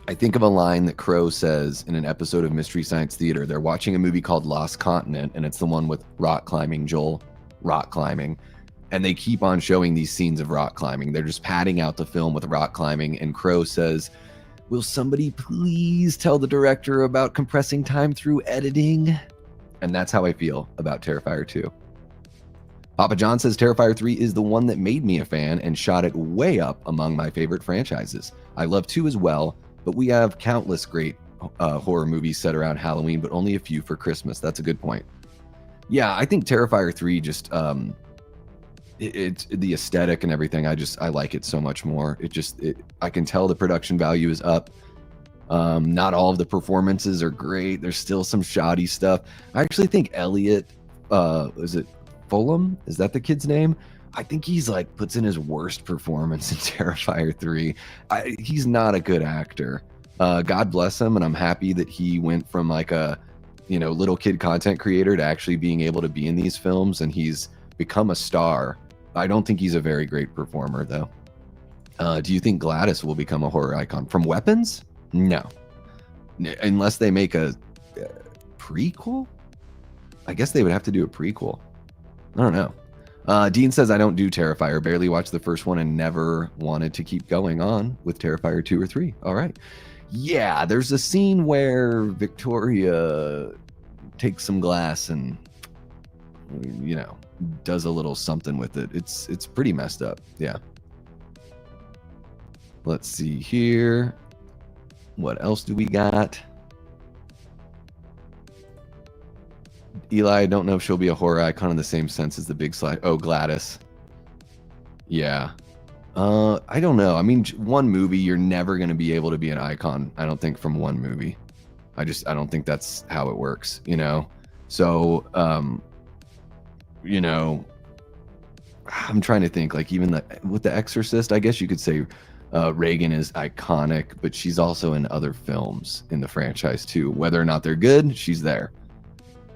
I think of a line that Crow says in an episode of Mystery Science Theater. They're watching a movie called Lost Continent, and it's the one with rock climbing, Joel, rock climbing. And they keep on showing these scenes of rock climbing. They're just padding out the film with rock climbing. And Crow says, will somebody please tell the director about compressing time through editing? And that's how I feel about Terrifier 2. Papa John says Terrifier 3 is the one that made me a fan and shot it way up among my favorite franchises. I love 2 as well, but we have countless great horror movies set around Halloween, but only a few for Christmas. That's a good point. Yeah, I think Terrifier 3 just, it's the aesthetic and everything. I like it so much more. I can tell the production value is up. Not all of the performances are great. There's still some shoddy stuff. I actually think Elliot, is it Fulham? Is that the kid's name? I think he's like puts in his worst performance in Terrifier 3. He's not a good actor. God bless him, and I'm happy that he went from like a, you know, little kid content creator to actually being able to be in these films, and he's become a star. I don't think he's a very great performer though. Do you think Gladys will become a horror icon from Weapons? No, unless they make a prequel. I guess they would have to do a prequel. I don't know. Dean says, I don't do Terrifier. Barely watched the first one and never wanted to keep going on with Terrifier 2 or 3. All right. Yeah, there's a scene where Victoria takes some glass and, you know, does a little something with it. It's pretty messed up. Yeah. Let's see here. What else do we got? Eli, I don't know if she'll be a horror icon in the same sense as the big slide. Oh, Gladys. Yeah. I don't know. I mean, one movie, you're never going to be able to be an icon, I don't think, from one movie. I don't think that's how it works, you know? So, you know, I'm trying to think, like, even with The Exorcist, I guess you could say Reagan is iconic, but she's also in other films in the franchise too. Whether or not they're good, she's there.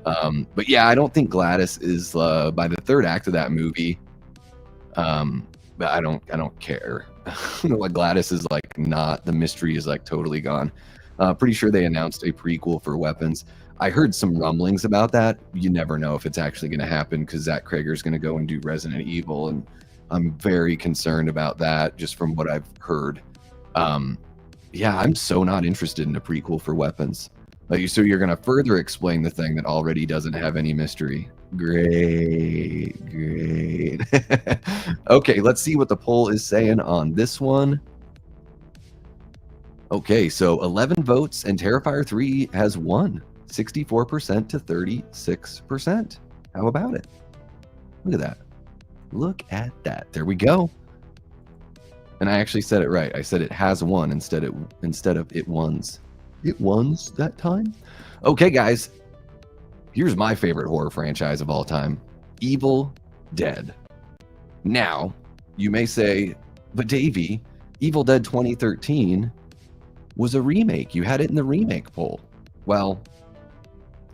But yeah, I don't think Gladys is by the third act of that movie. But I don't care. Like, Gladys is like not, the mystery is like totally gone. Pretty sure they announced a prequel for Weapons. I heard some rumblings about that. You never know if it's actually going to happen because Zach Krager's going to go and do Resident Evil, and I'm very concerned about that just from what I've heard. Yeah, I'm so not interested in a prequel for Weapons. So you're going to further explain the thing that already doesn't have any mystery. Great. Okay, let's see what the poll is saying on this one. Okay, so 11 votes and Terrifier 3 has won. 64% to 36%. How about it? Look at that. Look at that. There we go. And I actually said it right. I said it has won instead of it wons. It wons that time. Okay, guys. Here's my favorite horror franchise of all time, Evil Dead. Now, you may say, but Davey, Evil Dead 2013 was a remake. You had it in the remake poll. Well,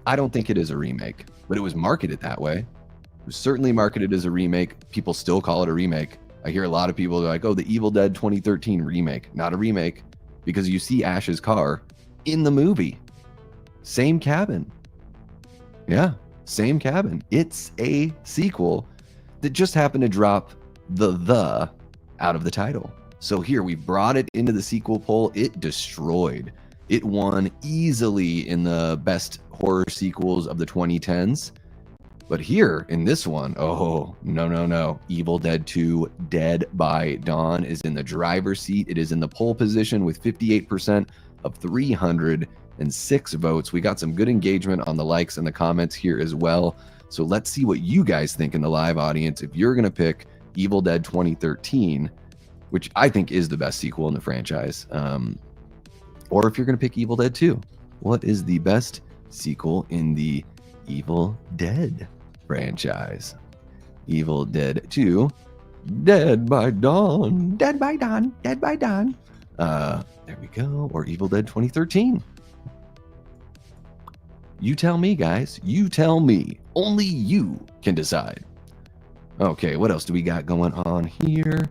I don't think it is a remake, but it was marketed that way. It was certainly marketed as a remake. People still call it a remake. I hear a lot of people are like, oh, the Evil Dead 2013 remake. Not a remake, because you see Ash's car in the movie. Same cabin. Yeah, same cabin. It's a sequel that just happened to drop the out of the title. So here, we brought it into the sequel poll. It destroyed. It won easily in the best horror sequels of the 2010s. But here in this one, oh, no. Evil Dead 2 Dead by Dawn is in the driver's seat. It is in the pole position with 58% of 306 votes. We got some good engagement on the likes and the comments here as well. So let's see what you guys think in the live audience. If you're going to pick Evil Dead 2013, which I think is the best sequel in the franchise, or if you're going to pick Evil Dead 2, what is the best sequel in the Evil Dead franchise? Evil Dead 2, Dead by Dawn, Dead by Dawn, Dead by Dawn. There we go. Or Evil Dead 2013. You tell me, guys. You tell me. Only you can decide. Okay, what else do we got going on here?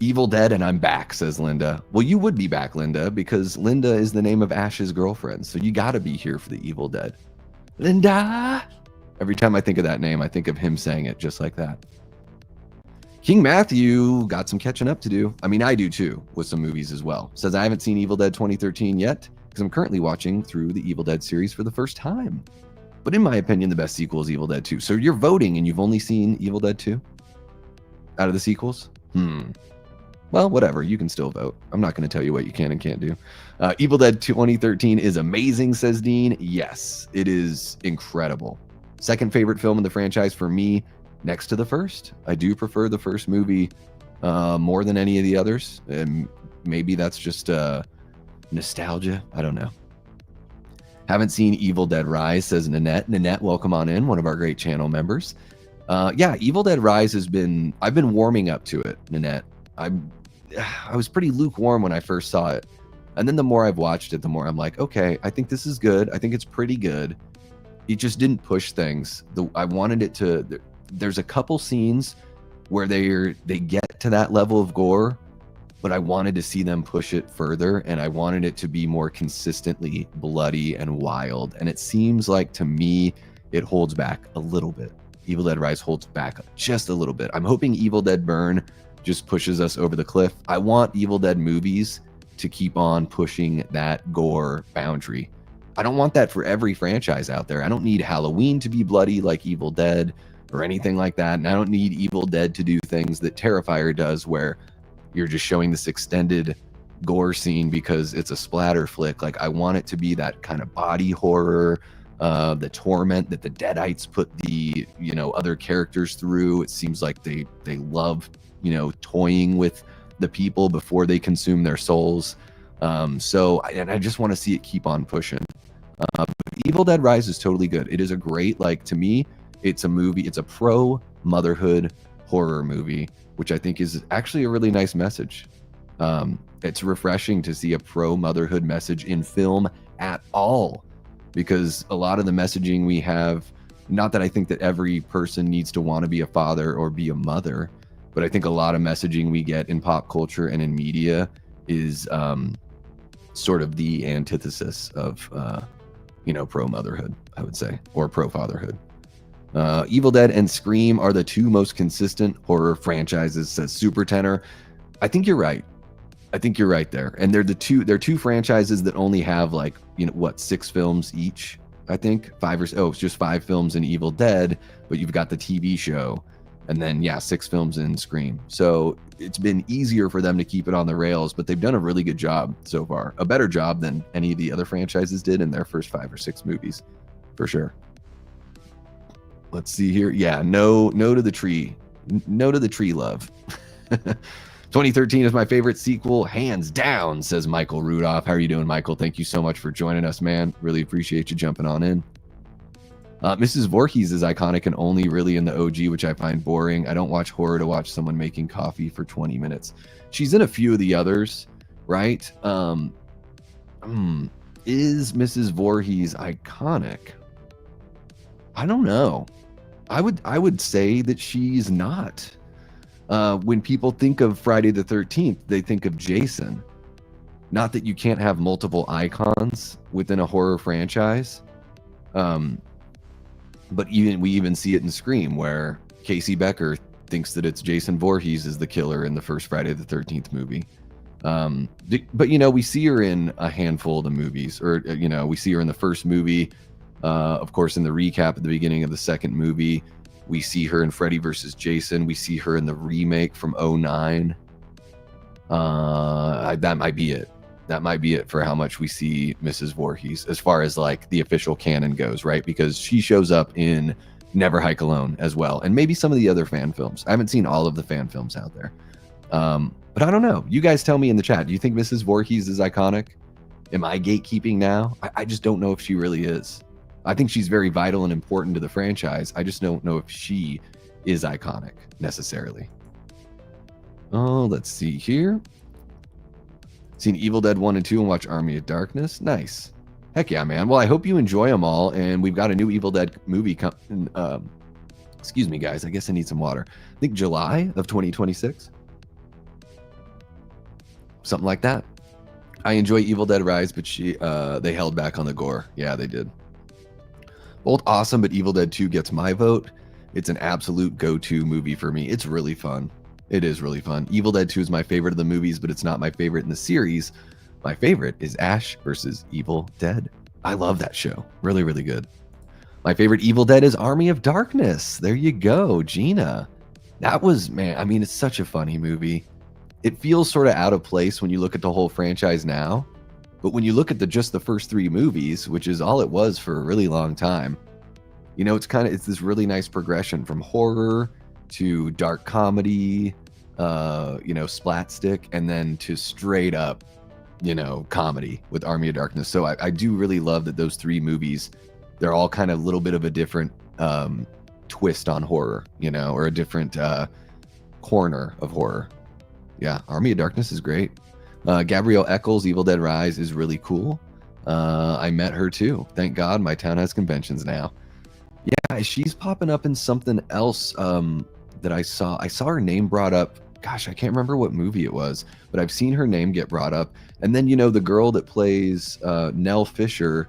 Evil Dead and I'm back, says Linda. Well, you would be back, Linda, because Linda is the name of Ash's girlfriend. So you got to be here for the Evil Dead. Linda! Every time I think of that name, I think of him saying it just like that. King Matthew got some catching up to do. I mean, I do too, with some movies as well. Says, I haven't seen Evil Dead 2013 yet, because I'm currently watching through the Evil Dead series for the first time. But in my opinion, the best sequel is Evil Dead 2. So you're voting and you've only seen Evil Dead 2? Out of the sequels? Well, whatever. You can still vote. I'm not going to tell you what you can and can't do. Evil Dead 2013 is amazing, says Dean. Yes, it is incredible. Second favorite film in the franchise for me, next to the first. I do prefer the first movie more than any of the others. And maybe that's just nostalgia. I don't know. Haven't seen Evil Dead Rise, says Nanette. Nanette, welcome on in, one of our great channel members. Yeah, Evil Dead Rise has been, I've been warming up to it, Nanette. I was pretty lukewarm when I first saw it. And then the more I've watched it, the more I'm like, okay, I think this is good. I think it's pretty good. It just didn't push things. I wanted it to, there's a couple scenes where they get to that level of gore, but I wanted to see them push it further, and I wanted it to be more consistently bloody and wild. And it seems like, to me, it holds back a little bit. Evil Dead Rise holds back just a little bit. I'm hoping Evil Dead Burn just pushes us over the cliff. I want Evil Dead movies to keep on pushing that gore boundary. I don't want that for every franchise out there. I don't need Halloween to be bloody like Evil Dead or anything like that. And I don't need Evil Dead to do things that Terrifier does, where you're just showing this extended gore scene because it's a splatter flick. Like, I want it to be that kind of body horror, the torment that the Deadites put the, other characters through. It seems like they love, toying with the people before they consume their souls. And I just want to see it keep on pushing. But Evil Dead Rise is totally good. It is a great, to me, it's a movie. It's a pro-motherhood horror movie, which I think is actually a really nice message. It's refreshing to see a pro-motherhood message in film at all, because a lot of the messaging we have, not that I think that every person needs to want to be a father or be a mother, but I think a lot of messaging we get in pop culture and in media is sort of the antithesis of, pro-motherhood, I would say, or pro-fatherhood. Evil Dead and Scream are the two most consistent horror franchises, says Super Tenor. I think you're right. I think you're right there. And they're two franchises that only have 6 films each, I think. It's just 5 films in Evil Dead, but you've got the TV show. And then, yeah, 6 films in Scream. So it's been easier for them to keep it on the rails, but they've done a really good job so far. A better job than any of the other franchises did in their first 5 or 6 movies, for sure. Let's see here. Yeah, no to the tree. No to the tree love. 2013 is my favorite sequel, hands down, says Michael Rudolph. How are you doing, Michael? Thank you so much for joining us, man. Really appreciate you jumping on in. Mrs. Voorhees is iconic and only really in the OG, which I find boring. I don't watch horror to watch someone making coffee for 20 minutes. She's in a few of the others, right? Is Mrs. Voorhees iconic? I don't know. I would say that she's not. When people think of Friday the 13th, they think of Jason. Not that you can't have multiple icons within a horror franchise. But we even see it in Scream, where Casey Becker thinks that it's Jason Voorhees is the killer in the first Friday the 13th movie. But, you know, we see her in a handful of the movies, or, you know, we see her in the first movie. Of course, in the recap at the beginning of the second movie, we see her in Freddy vs. Jason. We see her in the remake from 2009. That might be it. That might be it for how much we see Mrs. Voorhees as far as like the official canon goes, right? Because she shows up in Never Hike Alone as well, and maybe some of the other fan films. I haven't seen all of the fan films out there, but I don't know. You guys tell me in the chat. Do you think Mrs. Voorhees is iconic? Am I gatekeeping now? I just don't know if she really is. I think she's very vital and important to the franchise. I just don't know if she is iconic necessarily. Oh, let's see here. Seen Evil Dead 1 and 2 and watch Army of Darkness. Nice. Heck yeah, man. Well, I hope you enjoy them all. And we've got a new Evil Dead movie excuse me, guys. I guess I need some water. I think July of 2026. Something like that. I enjoy Evil Dead Rise, but they held back on the gore. Yeah, they did. Both awesome, but Evil Dead 2 gets my vote. It's an absolute go-to movie for me. It's really fun. It is really fun. Evil Dead 2 is my favorite of the movies, but it's not my favorite in the series. My favorite is Ash versus Evil Dead. I love that show. Really, really good. My favorite Evil Dead is Army of Darkness. There you go, Gina. That was, man, I mean, it's such a funny movie. It feels sort of out of place when you look at the whole franchise now. But when you look at just the first 3 movies, which is all it was for a really long time, you know, it's this really nice progression from horror to dark comedy, you know, splat stick, and then to straight up, you know, comedy with Army of Darkness. So I do really love that those 3 movies, they're all kind of a little bit of a different twist on horror, you know, or a different corner of horror. Yeah, Army of Darkness is great. Gabrielle Eccles, Evil Dead Rise is really cool. I met her too. Thank God my town has conventions now. Yeah, she's popping up in something else that I saw. I saw her name brought up. Gosh, I can't remember what movie it was, but I've seen her name get brought up. And then, you know, the girl that plays Nell Fisher,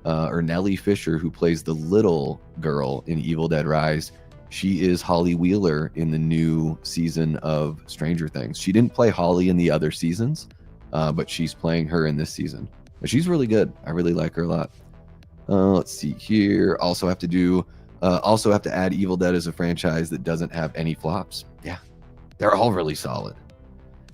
or Nellie Fisher, who plays the little girl in Evil Dead Rise, she is Holly Wheeler in the new season of Stranger Things. She didn't play Holly in the other seasons, but she's playing her in this season. But she's really good. I really like her a lot. Let's see here. Also have to add Evil Dead as a franchise that doesn't have any flops. Yeah, they're all really solid.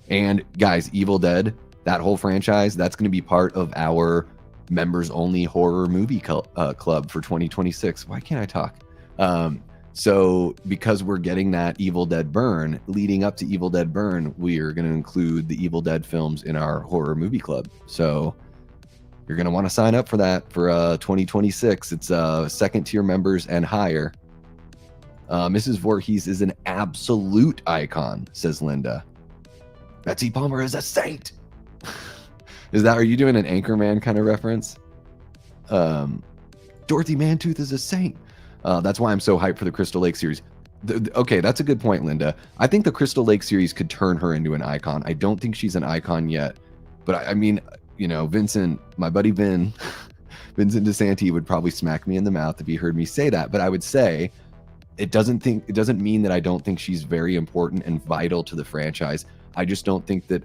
And guys, Evil Dead, that whole franchise, that's going to be part of our members only horror movie club for 2026. Why can't I talk? So because we're getting that Evil Dead burn, leading up to Evil Dead burn, we are going to include the Evil Dead films in our horror movie club. So you're going to want to sign up for that for 2026. It's second tier members and higher. Mrs. Voorhees is an absolute icon, says Linda. Betsy Palmer is a saint. Are you doing an Anchorman kind of reference? Dorothy Mantooth is a saint. That's why I'm so hyped for the Crystal Lake series. Okay, that's a good point, Linda. I think the Crystal Lake series could turn her into an icon. I don't think she's an icon yet, but I mean, you know, Vincent, my buddy Vincent DeSanti would probably smack me in the mouth if he heard me say that. But I would say it doesn't mean that I don't think she's very important and vital to the franchise. I just don't think that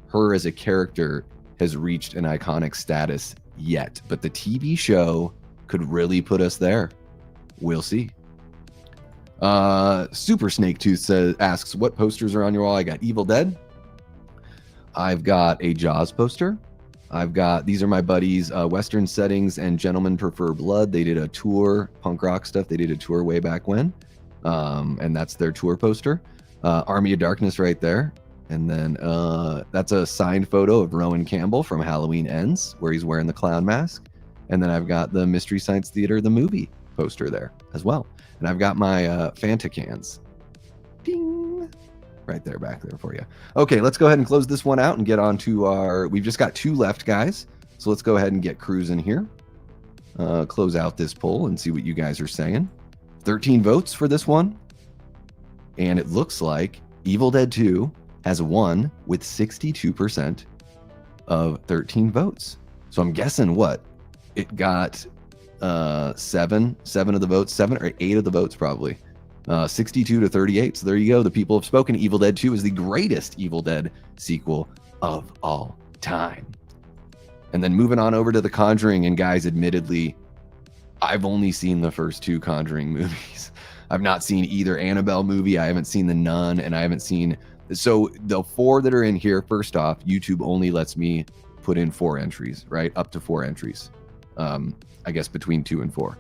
her as a character has reached an iconic status yet. But the TV show could really put us there. We'll see. Super Snake Tooth asks, what posters are on your wall? I got Evil Dead. I've got a Jaws poster. I've got, these are my buddies, Western Settings and Gentlemen Prefer Blood. They did a tour, punk rock stuff. They did a tour way back when. And that's their tour poster. Army of Darkness right there. And then that's a signed photo of Rowan Campbell from Halloween Ends, where he's wearing the clown mask. And then I've got the Mystery Science Theater, the movie poster there as well. And I've got my Fanta cans. Ding! Right there, back there for you. Okay, let's go ahead and close this one out and get on to our... We've just got 2 left, guys. So let's go ahead and get cruising here. Close out this poll and see what you guys are saying. 13 votes for this one. And it looks like Evil Dead 2 has won with 62% of 13 votes. So I'm guessing what? It got 7 of the votes, 7 or 8 of the votes probably. 62 to 38. So there you go. The people have spoken. Evil Dead 2 is the greatest Evil Dead sequel of all time. And then moving on over to The Conjuring, and guys, admittedly, I've only seen the first 2 Conjuring movies. I've not seen either Annabelle movie. I haven't seen The Nun, and I haven't seen... So the 4 that are in here, first off, YouTube only lets me put in 4 entries, right? Up to 4 entries. I guess between 2 and 4.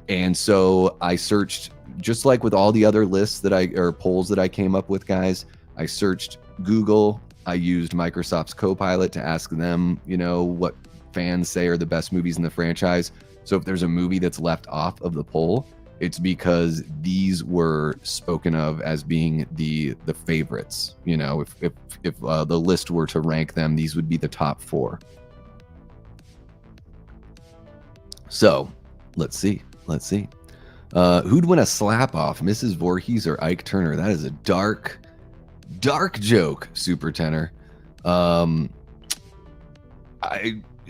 And so I searched, just like with all the other lists or polls that I came up with, guys, I searched Google. I used Microsoft's Copilot to ask them, you know, what fans say are the best movies in the franchise. So if there's a movie that's left off of the poll, it's because these were spoken of as being the favorites. You know, if the list were to rank them, these would be the top 4. So let's see. Who'd win a slap off, Mrs. Voorhees or Ike Turner? That is a dark joke, Super Tenor. It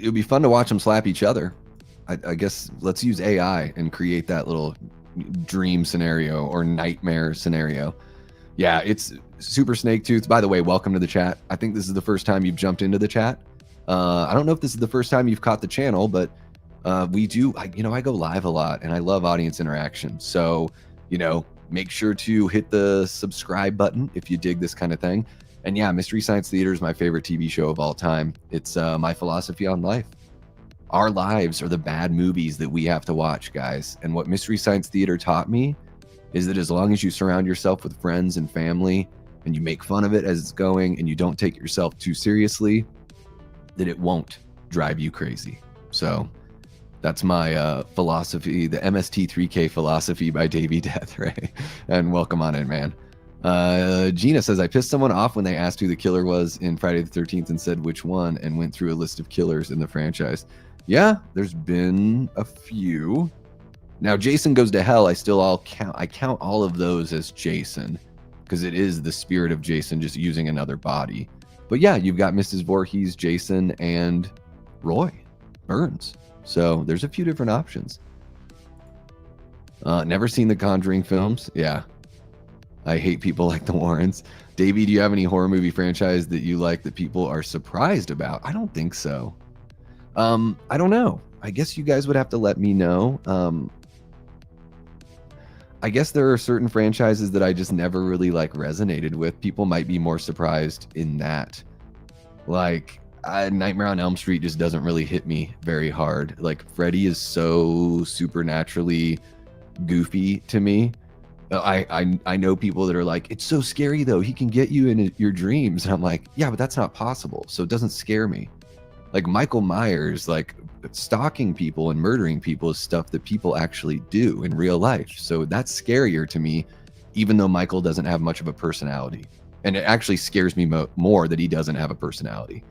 would be fun to watch them slap each other. I guess let's use AI and create that little dream scenario or nightmare scenario. Yeah, it's Super Snake Tooth. By the way, welcome to the chat. I think this is the first time you've jumped into the chat. I don't know if this is the first time you've caught the channel, but we do, I go live a lot and I love audience interaction. So, make sure to hit the subscribe button if you dig this kind of thing. And yeah, Mystery Science Theater is my favorite TV show of all time. It's my philosophy on life. Our lives are the bad movies that we have to watch, guys. And what Mystery Science Theater taught me is that as long as you surround yourself with friends and family and you make fun of it as it's going and you don't take yourself too seriously, that it won't drive you crazy. So that's my philosophy, the MST3K philosophy by Davey Deathray. And welcome on in, man. Gina says, I pissed someone off when they asked who the killer was in Friday the 13th and said which one and went through a list of killers in the franchise. Yeah, there's been a few. Now, Jason Goes to Hell, I count all of those as Jason because it is the spirit of Jason just using another body. But yeah, you've got Mrs. Voorhees, Jason, and Roy Burns. So there's a few different options. Never seen the Conjuring films. Yeah. I hate people like the Warrens. Davey, do you have any horror movie franchise that you like that people are surprised about? I don't think so. I don't know. I guess you guys would have to let me know. I guess there are certain franchises that I just never really resonated with. People might be more surprised in that. Nightmare on Elm Street just doesn't really hit me very hard. Freddy is so supernaturally goofy to me. I know people that are like, it's so scary though, he can get you in your dreams, and I'm like, yeah, but that's not possible, so it doesn't scare me. Michael Myers, stalking people and murdering people is stuff that people actually do in real life, so that's scarier to me, even though Michael doesn't have much of a personality. And it actually scares me more that he doesn't have a personality.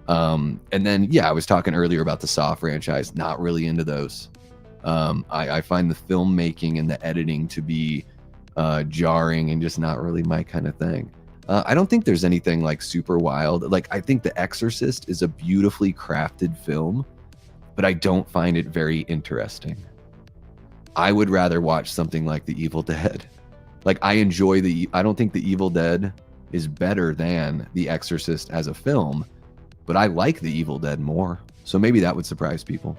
And then, yeah, I was talking earlier about the Saw franchise, not really into those. I find the filmmaking and the editing to be jarring and just not really my kind of thing. I don't think there's anything super wild. I think The Exorcist is a beautifully crafted film, but I don't find it very interesting. I would rather watch something like The Evil Dead. I don't think The Evil Dead is better than The Exorcist as a film, but I like The Evil Dead more. So maybe that would surprise people.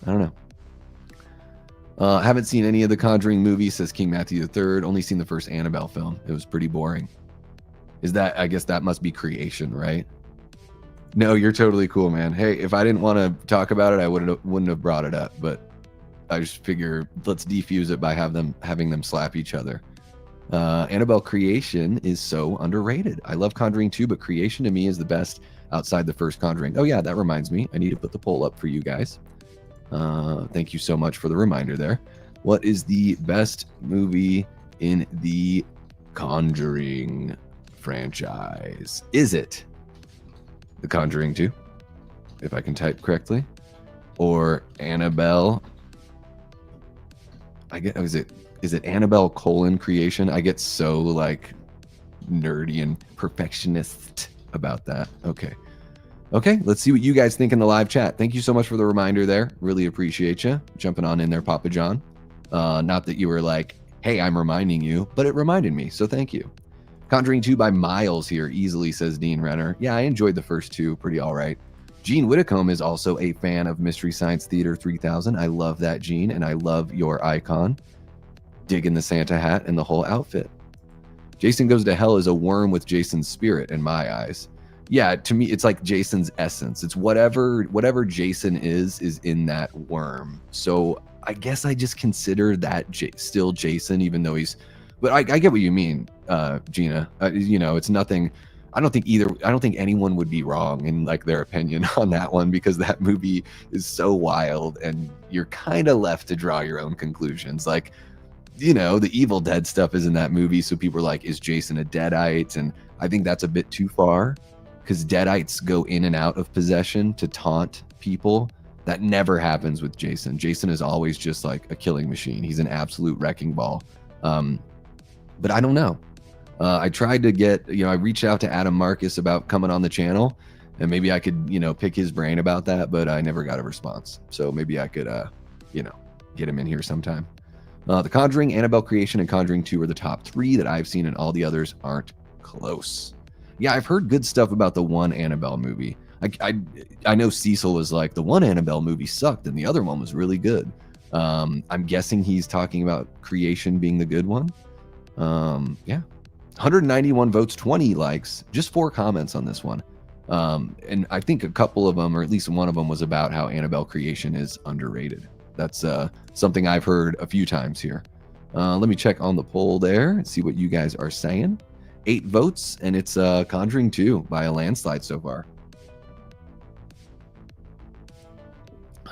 I don't know. Haven't seen any of the Conjuring movies, says King Matthew III. Only seen the first Annabelle film. It was pretty boring. I guess that must be creation, right? No, you're totally cool, man. Hey, if I didn't want to talk about it, I wouldn't have brought it up, but I just figure let's defuse it by having them slap each other. Annabelle Creation is so underrated. I love Conjuring 2, but Creation to me is the best outside the first Conjuring. Oh yeah, that reminds me. I need to put the poll up for you guys. Thank you so much for the reminder there. What is the best movie in the Conjuring franchise? Is it The Conjuring 2, if I can type correctly, or Annabelle? Is it Annabelle Creation? I get so like nerdy and perfectionist about that. Okay, let's see what you guys think in the live chat. Thank you so much for the reminder there. Really appreciate you jumping on in there, Papa John. Not that you were like, hey, I'm reminding you, but it reminded me, so thank you. Conjuring 2 by miles here, easily, says Dean Renner. Yeah, I enjoyed the first two, pretty all right. Gene Whitcomb is also a fan of Mystery Science Theater 3000. I love that, Gene, and I love your icon. Digging the Santa hat and the whole outfit. Jason Goes to Hell is a worm with Jason's spirit in my eyes. Yeah, to me, it's like Jason's essence. It's whatever Jason is in that worm. So I guess I just consider that still Jason, even though he's... But I get what you mean, Gina. It's nothing... I don't think anyone would be wrong in like their opinion on that one, because that movie is so wild and you're kind of left to draw your own conclusions. Like, the Evil Dead stuff is in that movie, so people are like, is Jason a Deadite? And I think that's a bit too far, because Deadites go in and out of possession to taunt people. That never happens with Jason. Jason is always just like a killing machine. He's an absolute wrecking ball. But I don't know. I tried to get, I reached out to Adam Marcus about coming on the channel, and maybe I could, pick his brain about that, but I never got a response. So maybe I could, get him in here sometime. The Conjuring, Annabelle Creation, and Conjuring 2 are the top 3 that I've seen, and all the others aren't close. Yeah, I've heard good stuff about the one Annabelle movie. I know Cecil was like, the one Annabelle movie sucked, and the other one was really good. I'm guessing he's talking about Creation being the good one. Yeah. 191 votes, 20 likes, just 4 comments on this one. And I think a couple of them, or at least one of them, was about how Annabelle Creation is underrated. That's something I've heard a few times here. Let me check on the poll there and see what you guys are saying. 8 votes, and it's Conjuring 2 by a landslide so far.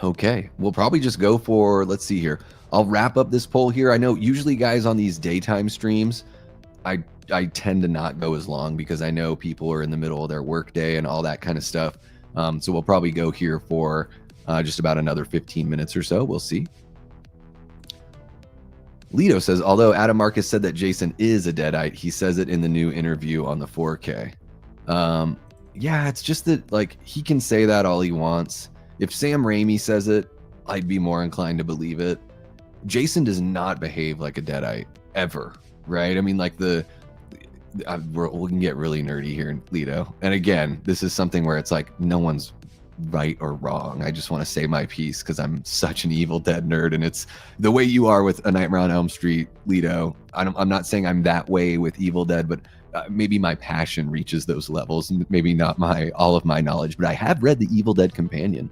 Okay, we'll probably just go for, let's see here. I'll wrap up this poll here. I know usually guys on these daytime streams, I tend to not go as long because I know people are in the middle of their workday and all that kind of stuff. So we'll probably go here for just about another 15 minutes or so. We'll see. Lito says, although Adam Marcus said that Jason is a Deadite, he says it in the new interview on the 4K. Yeah, it's just that, like, he can say that all he wants. If Sam Raimi says it, I'd be more inclined to believe it. Jason does not behave like a Deadite, ever, right? I mean, like, we can get really nerdy here, Lito. And again, this is something where it's like, no one's right or wrong. I just want to say my piece because I'm such an Evil Dead nerd, and it's the way you are with A Nightmare on Elm Street, Lito. I'm not saying I'm that way with Evil Dead, but maybe my passion reaches those levels, and maybe not all of my knowledge. But I have read the Evil Dead Companion.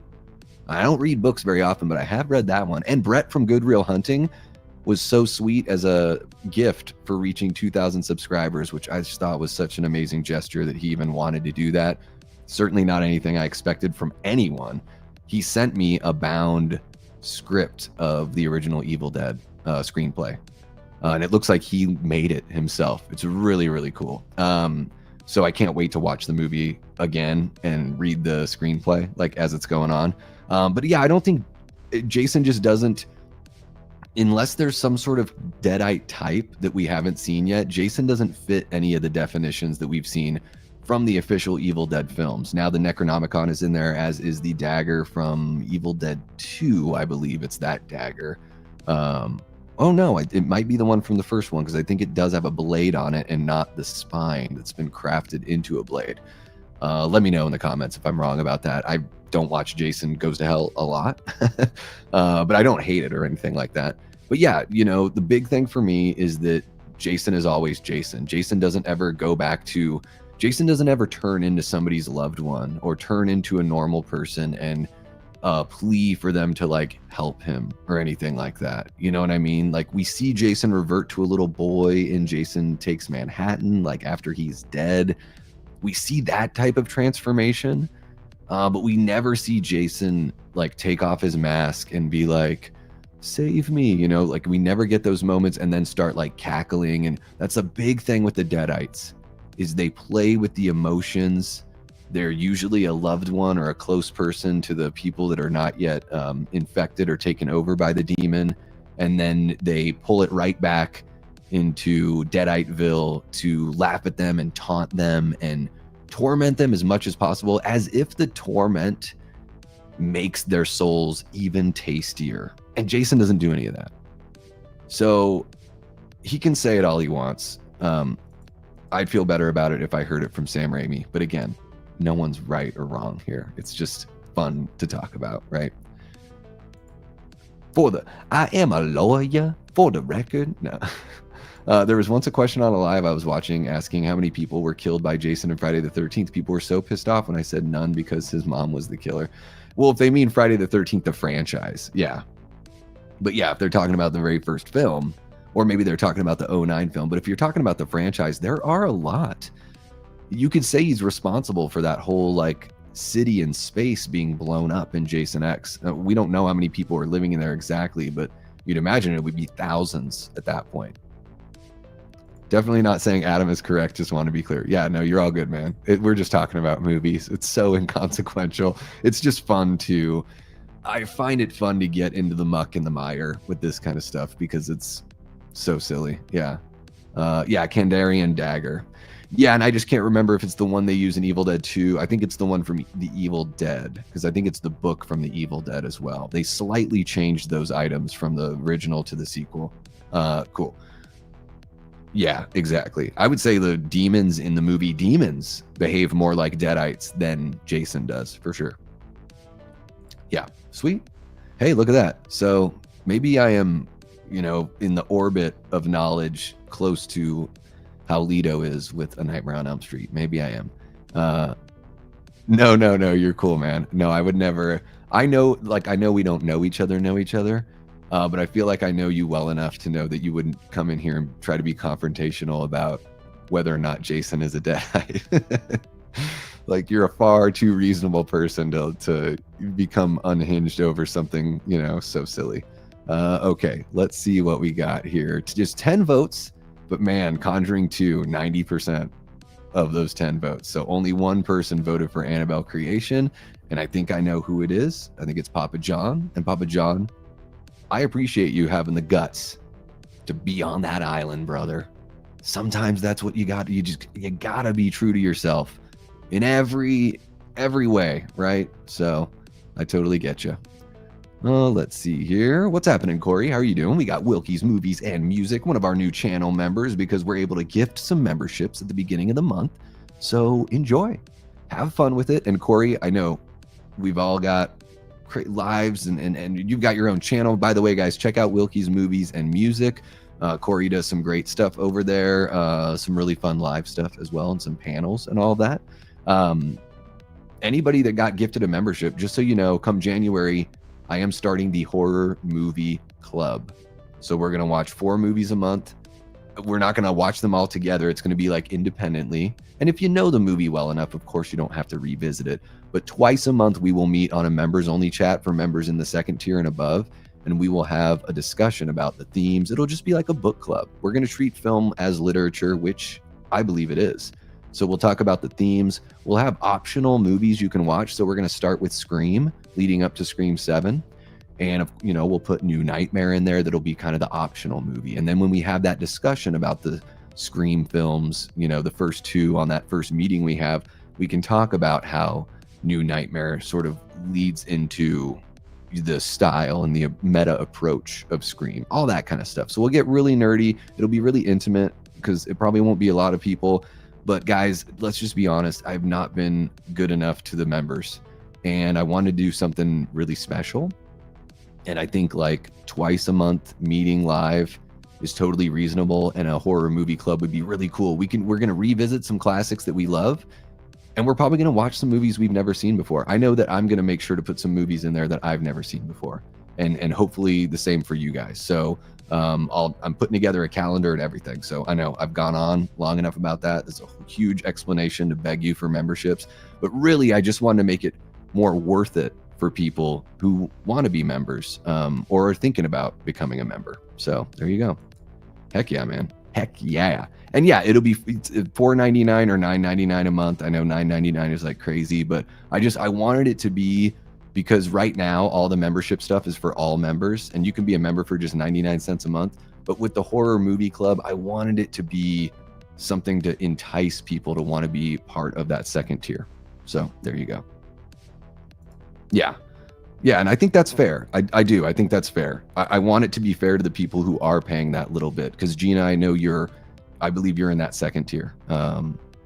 I don't read books very often, but I have read that one. And Brett from Good Real Hunting was so sweet as a gift for reaching 2,000 subscribers, which I just thought was such an amazing gesture that he even wanted to do that. Certainly not anything I expected from anyone. He sent me a bound script of the original Evil Dead screenplay. And it looks like he made it himself. It's really, really cool. So I can't wait to watch the movie again and read the screenplay like as it's going on. But yeah, I don't think Jason just doesn't, unless there's some sort of Deadite type that we haven't seen yet, Jason doesn't fit any of the definitions that we've seen from the official Evil Dead films. Now the Necronomicon is in there, as is the dagger from Evil Dead 2. I believe it's that dagger. Oh no, it might be the one from the first one, because I think it does have a blade on it and not the spine that's been crafted into a blade. Let me know in the comments if I'm wrong about that. I don't watch Jason Goes to Hell a lot, but I don't hate it or anything like that. But yeah, you know, the big thing for me is that Jason is always Jason. Jason doesn't ever turn into somebody's loved one or turn into a normal person and plea for them to like help him or anything like that. You know what I mean? Like we see Jason revert to a little boy in Jason Takes Manhattan, like after he's dead. We see that type of transformation, but we never see Jason like take off his mask and be like, save me, you know, like we never get those moments and then start like cackling. And that's a big thing with the Deadites, is they play with the emotions. They're usually a loved one or a close person to the people that are not yet infected or taken over by the demon. And then they pull it right back into Deaditeville to laugh at them and taunt them and torment them as much as possible, as if the torment makes their souls even tastier. And Jason doesn't do any of that. So he can say it all he wants. I'd feel better about it if I heard it from Sam Raimi. But again, no one's right or wrong here. It's just fun to talk about, right? I am a lawyer, for the record. No. There was once a question on a live I was watching asking how many people were killed by Jason in Friday the 13th. People were so pissed off when I said none because his mom was the killer. Well, if they mean Friday the 13th, the franchise, yeah. But yeah, if they're talking about the very first film, or maybe they're talking about the 2009 film, but if you're talking about the franchise, there are a lot. You could say he's responsible for that whole like city and space being blown up in Jason X. We don't know how many people are living in there exactly, but you'd imagine it would be thousands at that point. Definitely not saying Adam is correct. Just want to be clear. Yeah, no, you're all good, man. We're just talking about movies. It's so inconsequential. It's just fun to, I find it fun to get into the muck and the mire with this kind of stuff because it's so silly. Yeah. Yeah, Kandarian Dagger. Yeah, and I just can't remember if it's the one they use in Evil Dead 2. I think it's the one from The Evil Dead, because I think it's the book from The Evil Dead as well. They slightly changed those items from the original to the sequel. Cool. Yeah, exactly. I would say the demons in the movie Demons behave more like Deadites than Jason does, for sure. Yeah, sweet. Hey, look at that. So maybe I am, you know, in the orbit of knowledge close to how Leto is with A Nightmare on Elm Street. Maybe I am. No, you're cool, man. No, I would never. I know we don't know each other, but I feel like I know you well enough to know that you wouldn't come in here and try to be confrontational about whether or not Jason is a Deadite. Like, you're a far too reasonable person to become unhinged over something, you know, so silly. Okay, let's see what we got here. It's just 10 votes, but man, Conjuring 2, 90% of those 10 votes. So only one person voted for Annabelle Creation, and I think I know who it is. I think it's Papa John. And Papa John, I appreciate you having the guts to be on that island, brother. Sometimes that's what you got. You gotta be true to yourself in every way, right? So I totally get you. Let's see here. What's happening, Corey? How are you doing? We got Wilkie's Movies and Music, one of our new channel members, because we're able to gift some memberships at the beginning of the month. So enjoy, have fun with it. And Corey, I know we've all got lives and you've got your own channel. By the way, guys, check out Wilkie's Movies and Music. Corey does some great stuff over there, some really fun live stuff as well, and some panels and all that. Anybody that got gifted a membership, just so you know, come January, I am starting the horror movie club. So we're going to watch 4 movies a month. We're not going to watch them all together. It's going to be like independently. And if you know the movie well enough, of course, you don't have to revisit it. But twice a month, we will meet on a members only chat for members in the 2nd tier and above. And we will have a discussion about the themes. It'll just be like a book club. We're going to treat film as literature, which I believe it is. So we'll talk about the themes. We'll have optional movies you can watch. So we're going to start with Scream, leading up to Scream 7. And, you know, we'll put New Nightmare in there. That'll be kind of the optional movie. And then when we have that discussion about the Scream films, you know, the first 2 on that first meeting we have, we can talk about how New Nightmare sort of leads into the style and the meta approach of Scream, all that kind of stuff. So we'll get really nerdy. It'll be really intimate because it probably won't be a lot of people. But guys, let's just be honest. I've not been good enough to the members, and I want to do something really special. And I think like twice a month meeting live is totally reasonable, and a horror movie club would be really cool. We're going to revisit some classics that we love, and we're probably going to watch some movies we've never seen before. I know that I'm going to make sure to put some movies in there that I've never seen before, and hopefully the same for you guys. So I'm putting together a calendar and everything. So I know I've gone on long enough about that. There's a huge explanation to beg you for memberships, but really I just wanted to make it more worth it for people who want to be members, or are thinking about becoming a member. So there you go. Heck yeah, man. Heck yeah. And yeah, it'll be $4.99 or $9.99 a month. I know $9.99 is like crazy, but I wanted it to be, because right now all the membership stuff is for all members, and you can be a member for just 99 cents a month. But with the horror movie club, I wanted it to be something to entice people to want to be part of that second tier. So there you go. Yeah. And I think that's fair. I do. I think that's fair. I want it to be fair to the people who are paying that little bit. Because Gina, I know I believe you're in that second tier.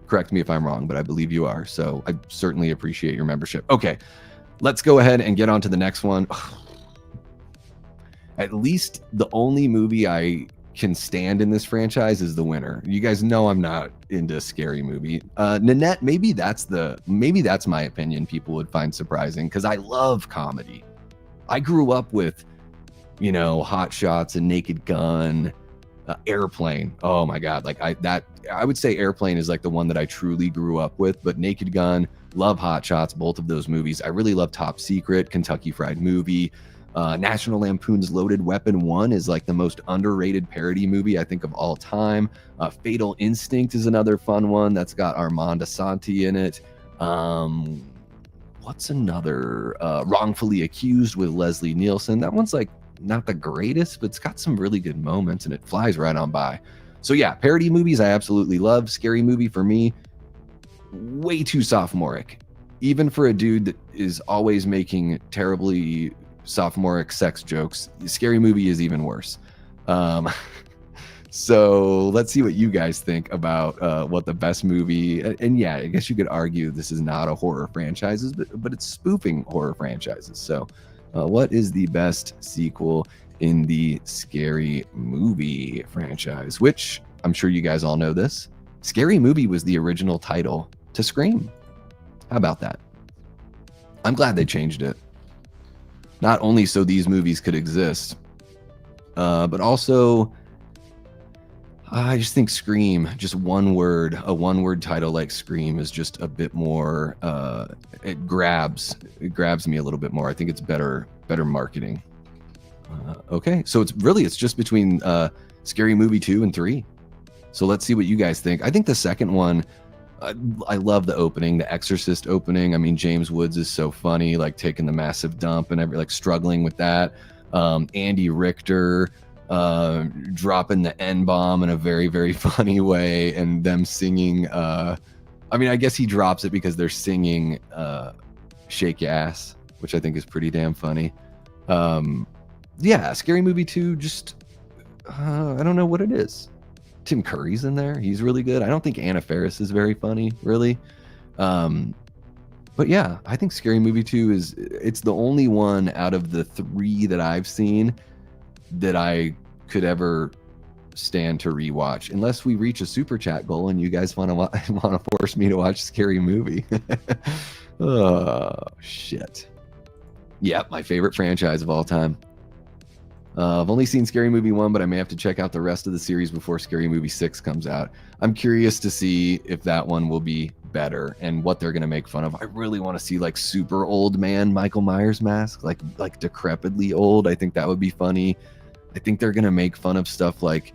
Correct me if I'm wrong, but I believe you are. So I certainly appreciate your membership. Okay, let's go ahead and get on to the next one. At least the only movie I can stand in this franchise is the winner. You guys know I'm not into scary movie. Nanette, maybe that's my opinion people would find surprising, because I love comedy. I grew up with, Hot Shots and Naked Gun, Airplane. Oh my God. Like I would say Airplane is like the one that I truly grew up with, but Naked Gun, love Hot Shots, both of those movies. I really love Top Secret, Kentucky Fried Movie. National Lampoon's Loaded Weapon 1 is like the most underrated parody movie I think of all time. Fatal Instinct is another fun one that's got Armand Asante in it. What's another? Wrongfully Accused with Leslie Nielsen. That one's like not the greatest, but it's got some really good moments and it flies right on by. So yeah, parody movies I absolutely love. Scary movie for me, way too sophomoric. Even for a dude that is always making terribly sophomoric sex jokes, Scary Movie is even worse. So let's see what you guys think about what the best movie, and yeah, I guess you could argue this is not a horror franchise, but it's spoofing horror franchises. So what is the best sequel in the Scary Movie franchise? Which I'm sure you guys all know this. Scary Movie was the original title to Scream. How about that? I'm glad they changed it. Not only so these movies could exist, but also I just think Scream, just one word title like Scream is just a bit more, it grabs me a little bit more. I think it's better marketing. Okay, so it's just between Scary Movie 2 and 3. So let's see what you guys think. I think the second one, I love the opening, the Exorcist opening. I mean, James Woods is so funny, like taking the massive dump and struggling with that. Andy Richter dropping the N-bomb in a very, very funny way, and them singing. I guess he drops it because they're singing Shake Ya Ass, which I think is pretty damn funny. Yeah, Scary Movie 2, just, I don't know what it is. Tim Curry's in there. He's really good. I don't think Anna Faris is very funny, really. But yeah, I think Scary Movie 2 it's the only one out of the 3 that I've seen that I could ever stand to rewatch, unless we reach a super chat goal and you guys want to force me to watch Scary Movie. Oh, shit. Yeah, my favorite franchise of all time. I've only seen Scary Movie 1, but I may have to check out the rest of the series before Scary Movie 6 comes out. I'm curious to see if that one will be better and what they're going to make fun of. I really want to see like super old man Michael Myers mask, like decrepitly old. I think that would be funny. I think they're going to make fun of stuff like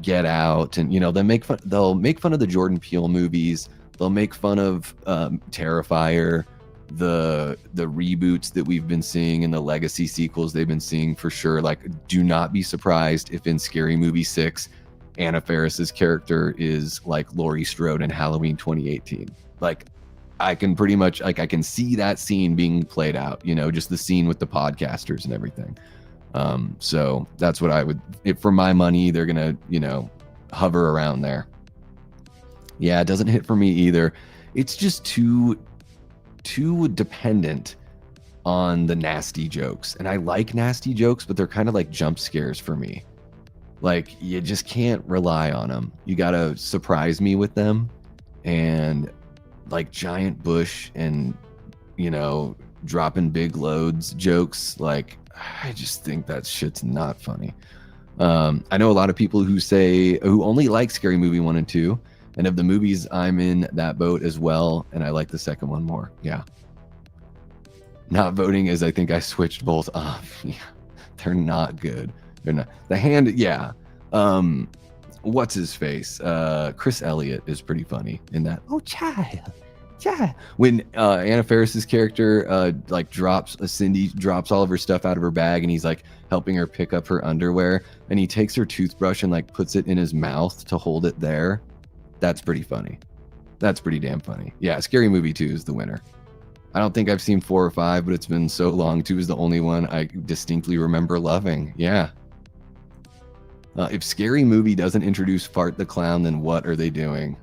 Get Out, and they'll make fun of the Jordan Peele movies. They'll make fun of Terrifier, the reboots that we've been seeing and the legacy sequels they've been seeing for sure. Like, do not be surprised if in Scary Movie 6 Anna Faris's character is like Laurie Strode in Halloween 2018. Like, I can pretty much, like, I can see that scene being played out, just the scene with the podcasters and everything. So that's what I would, for my money, they're gonna hover around there. Yeah, it doesn't hit for me either. It's just too dependent on the nasty jokes. And I like nasty jokes, but they're kind of like jump scares for me. Like, you just can't rely on them. You got to surprise me with them. And like giant bush and, you know, dropping big loads jokes, like, I just think that shit's not funny. I know a lot of people who only like Scary Movie 1 and 2. And of the movies, I'm in that boat as well. And I like the second one more. Yeah. Not voting is I think I switched both off. Yeah, they're not good. They're not. The hand, yeah. What's his face? Chris Elliott is pretty funny in that. Oh, child. When Anna Faris's character like Cindy drops all of her stuff out of her bag, and he's like helping her pick up her underwear, and he takes her toothbrush and like puts it in his mouth to hold it there. That's pretty funny. That's pretty damn funny. Yeah, Scary Movie 2 is the winner. I don't think I've seen 4 or 5, but it's been so long. 2 is the only one I distinctly remember loving. Yeah. If Scary Movie doesn't introduce Fart the Clown, then what are they doing?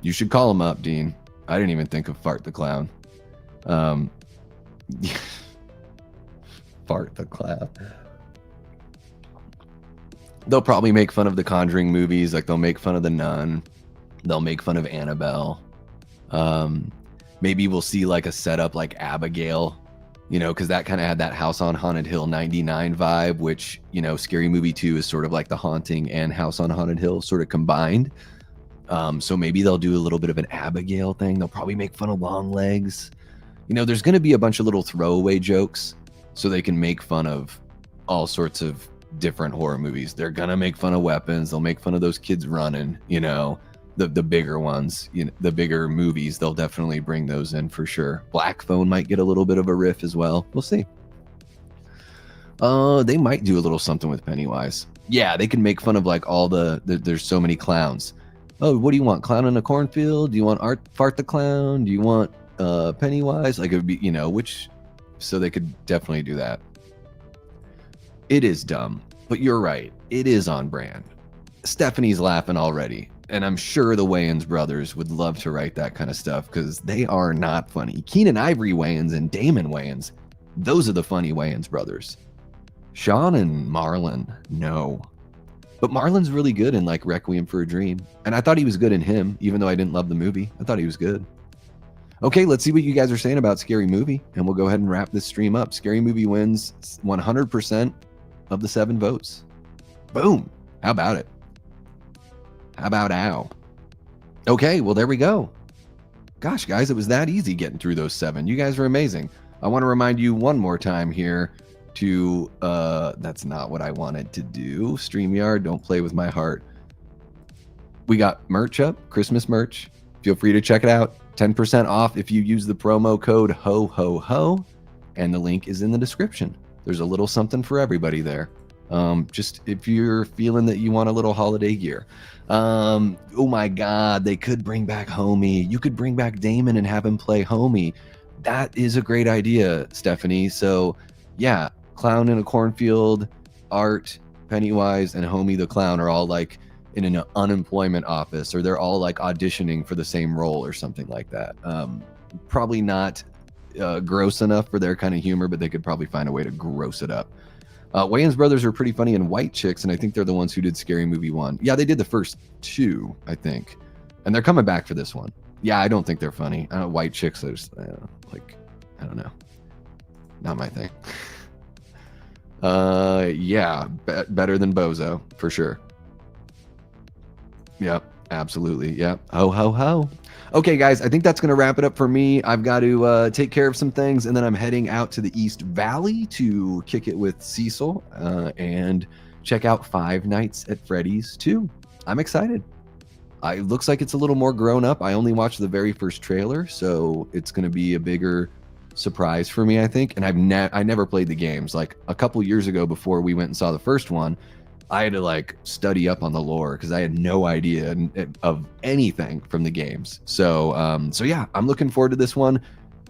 You should call him up, Dean. I didn't even think of Fart the Clown. Fart the Clown. They'll probably make fun of the Conjuring movies. Like, they'll make fun of The Nun. They'll make fun of Annabelle. Maybe we'll see like a setup like Abigail, you know, because that kind of had that House on Haunted Hill 99 vibe, which, you know, Scary Movie 2 is sort of like The Haunting and House on Haunted Hill sort of combined. So maybe they'll do a little bit of an Abigail thing. They'll probably make fun of Longlegs. You know, there's going to be a bunch of little throwaway jokes so they can make fun of all sorts of different horror movies. They're going to make fun of weapons. They'll make fun of those kids running, you know, the bigger ones, you know, the bigger movies. They'll definitely bring those in for sure. Black Phone might get a little bit of a riff as well. We'll see. They might do a little something with Pennywise. Yeah, they can make fun of like all there's so many clowns. Oh, what do you want? Clown in a cornfield? Do you want Fart the Clown? Do you want Pennywise? Like, it would be, you know, so they could definitely do that. It is dumb, but you're right. It is on brand. Stephanie's laughing already. And I'm sure the Wayans brothers would love to write that kind of stuff because they are not funny. Keenan Ivory Wayans and Damon Wayans, those are the funny Wayans brothers. Sean and Marlon, no. But Marlon's really good in like Requiem for a Dream. And I thought he was good in him, even though I didn't love the movie. I thought he was good. Okay, let's see what you guys are saying about Scary Movie. And we'll go ahead and wrap this stream up. Scary Movie wins 100% of the 7 votes. Boom. How about it? How about ow? Okay, well, there we go. Gosh, guys, it was that easy getting through those 7. You guys are amazing. I want to remind you one more time here to, that's not what I wanted to do. StreamYard, don't play with my heart. We got merch up, Christmas merch. Feel free to check it out. 10% off if you use the promo code HOHOHO, and the link is in the description. There's a little something for everybody there. Just if you're feeling that you want a little holiday gear. Oh my God, they could bring back Homie. You could bring back Damon and have him play Homie. That is a great idea, Stephanie. So yeah, Clown in a Cornfield, Art, Pennywise, and Homie the Clown are all like in an unemployment office, or they're all like auditioning for the same role or something like that. Probably not gross enough for their kind of humor, but they could probably find a way to gross it up. Wayans brothers are pretty funny in White Chicks, and I think they're the ones who did Scary Movie 1. Yeah, they did the first 2, I think. And they're coming back for this one. Yeah, I don't think they're funny. White Chicks are just, like, I don't know. Not my thing. Yeah, better than Bozo, for sure. Yep, absolutely. Yep. Ho, ho, ho. Okay, guys, I think that's going to wrap it up for me. I've got to take care of some things, and then I'm heading out to the East Valley to kick it with Cecil and check out Five Nights at Freddy's 2. I'm excited. It looks like it's a little more grown up. I only watched the very first trailer, so it's going to be a bigger surprise for me, I think. And I never played the games. Like a couple years ago, before we went and saw the first one, I had to like study up on the lore because I had no idea of anything from the games. So yeah, I'm looking forward to this one.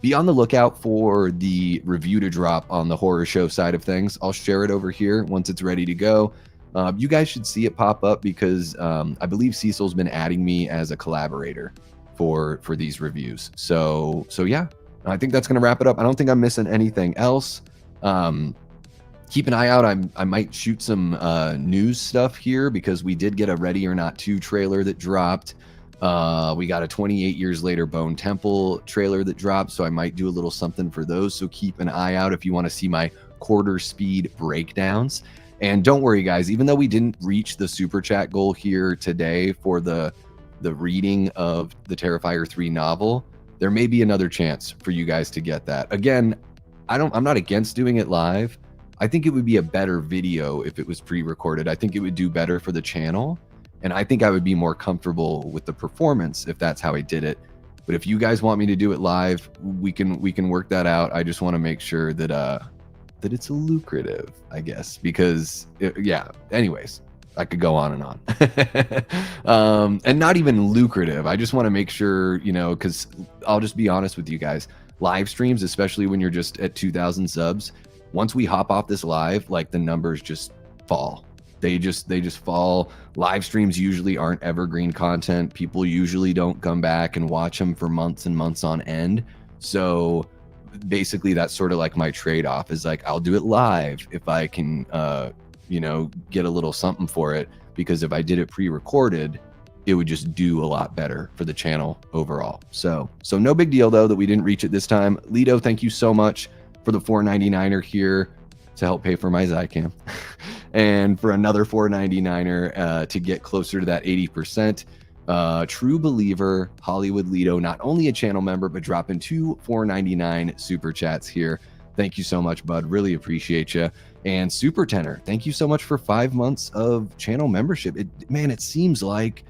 Be on the lookout for the review to drop on the horror show side of things. I'll share it over here once it's ready to go. You guys should see it pop up because I believe Cecil's been adding me as a collaborator for these reviews. So yeah, I think that's gonna wrap it up. I don't think I'm missing anything else. Keep an eye out. I might shoot some news stuff here because we did get a Ready or Not 2 trailer that dropped. We got a 28 Years Later Bone Temple trailer that dropped, so I might do a little something for those. So keep an eye out if you want to see my quarter speed breakdowns. And don't worry, guys, even though we didn't reach the super chat goal here today for the reading of the Terrifier 3 novel, there may be another chance for you guys to get that. Again, I'm not against doing it live. I think it would be a better video if it was pre-recorded. I think it would do better for the channel. And I think I would be more comfortable with the performance if that's how I did it. But if you guys want me to do it live, we can work that out. I just want to make sure that that it's lucrative, I guess, because yeah, anyways, I could go on and on. And not even lucrative. I just want to make sure, you know, because I'll just be honest with you guys, live streams, especially when you're just at 2,000 subs, once we hop off this live, like the numbers just fall. They just fall. Live streams usually aren't evergreen content. People usually don't come back and watch them for months and months on end. So basically that's sort of like my trade-off is like, I'll do it live if I can, you know, get a little something for it, because if I did it pre-recorded, it would just do a lot better for the channel overall. So no big deal though that we didn't reach it this time. Lido, thank you so much for the $4.99er here to help pay for my Zycam. And for another $4.99er to get closer to that 80%. True believer, Hollywood Lido, not only a channel member, but dropping 2 $4.99 super chats here. Thank you so much, bud. Really appreciate you. And Super Tenor, thank you so much for 5 months of channel membership. Man, it seems like,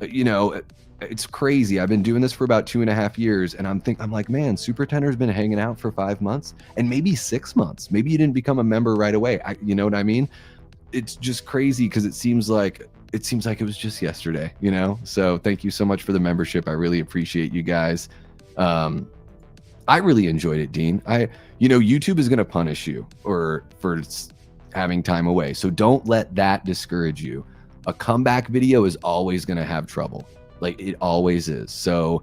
you know, it's crazy. I've been doing this for about 2.5 years, and I'm like, man, Super Tenor's been hanging out for 5 months and maybe 6 months. Maybe you didn't become a member right away. You know what I mean? It's just crazy because it seems like it was just yesterday, you know? So thank you so much for the membership. I really appreciate you guys. I really enjoyed it, Dean. You know, YouTube is going to punish you for having time away. So don't let that discourage you. A comeback video is always going to have trouble. Like it always is. So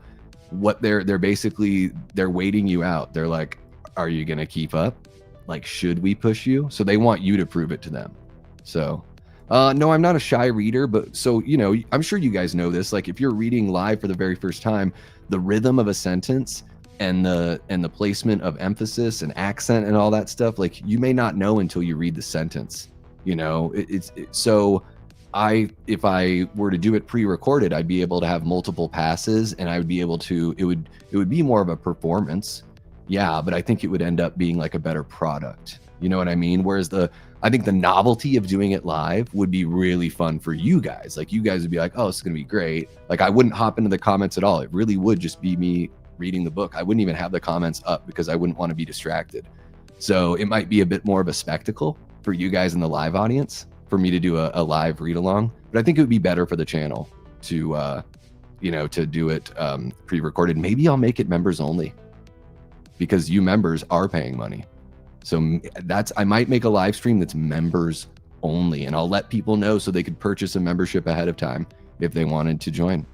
what they're basically, they're waiting you out. They're like, are you going to keep up? Like, should we push you? So they want you to prove it to them. So, no, I'm not a shy reader, but so, you know, I'm sure you guys know this. Like if you're reading live for the very first time, the rhythm of a sentence and the placement of emphasis and accent and all that stuff, like you may not know until you read the sentence, you know, so if I were to do it pre-recorded, I'd be able to have multiple passes and I would be able to, it would be more of a performance. Yeah. But I think it would end up being like a better product. You know what I mean? Whereas I think the novelty of doing it live would be really fun for you guys. Like you guys would be like, oh, it's going to be great. Like I wouldn't hop into the comments at all. It really would just be me reading the book. I wouldn't even have the comments up because I wouldn't want to be distracted. So it might be a bit more of a spectacle for you guys in the live audience for me to do a live read along, but I think it would be better for the channel to, you know, to do it pre-recorded. Maybe I'll make it members only because you members are paying money. So I might make a live stream that's members only, and I'll let people know so they could purchase a membership ahead of time if they wanted to join.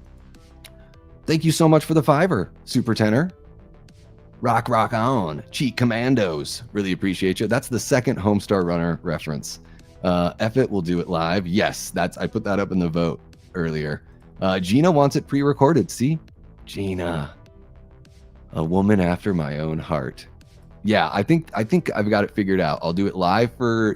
Thank you so much for the $5, Super Tenor. Rock on. Cheat Commandos. Really appreciate you. That's the second Homestar Runner reference. F it, we'll do it live. Yes, I put that up in the vote earlier. Gina wants it pre-recorded. See? Gina. A woman after my own heart. Yeah, I think I've got it figured out. I'll do it live for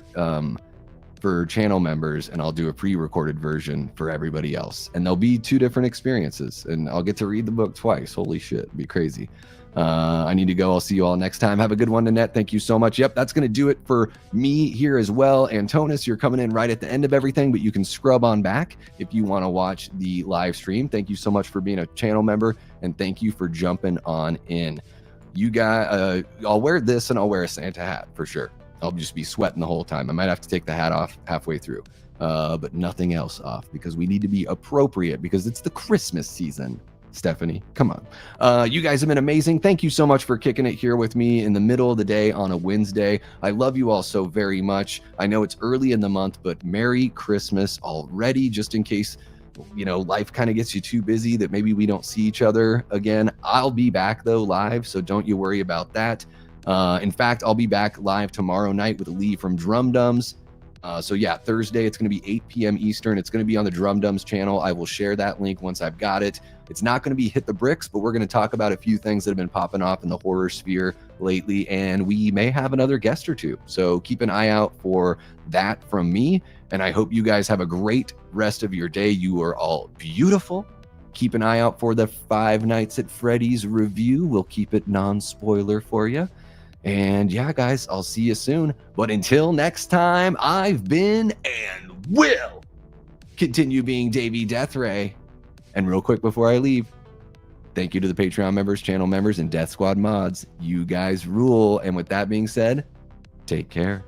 channel members, and I'll do a pre-recorded version for everybody else. And there'll be 2 different experiences, and I'll get to read the book twice. Holy shit, it'd be crazy. I need to go. I'll see you all next time. Have a good one, Nanette. Thank you so much. Yep, that's going to do it for me here as well. Antonis, you're coming in right at the end of everything, but you can scrub on back if you want to watch the live stream. Thank you so much for being a channel member, and thank you for jumping on in. You guys, I'll wear this and I'll wear a Santa hat for sure. I'll just be sweating the whole time. I might have to take the hat off halfway through, but nothing else off because we need to be appropriate because it's the Christmas season. Stephanie, come on. You guys have been amazing. Thank you so much for kicking it here with me in the middle of the day on a Wednesday. I love you all so very much. I know it's early in the month, but Merry Christmas already, just in case, you know, life kind of gets you too busy that maybe we don't see each other again. I'll be back though live, so don't you worry about that. In fact, I'll be back live tomorrow night with Lee from Drum Dums. So yeah, Thursday, it's going to be 8 p.m. Eastern. It's going to be on the Drum Dums channel. I will share that link once I've got it. It's not going to be Hit the Bricks, but we're going to talk about a few things that have been popping off in the horror sphere lately, and we may have another guest or two. So keep an eye out for that from me, and I hope you guys have a great rest of your day. You are all beautiful. Keep an eye out for the Five Nights at Freddy's review. We'll keep it non-spoiler for you. And yeah, guys, I'll see you soon. But until next time, I've been and will continue being Davey Deathray. And real quick before I leave, thank you to the Patreon members, channel members, and Death Squad mods. You guys rule. And with that being said, take care.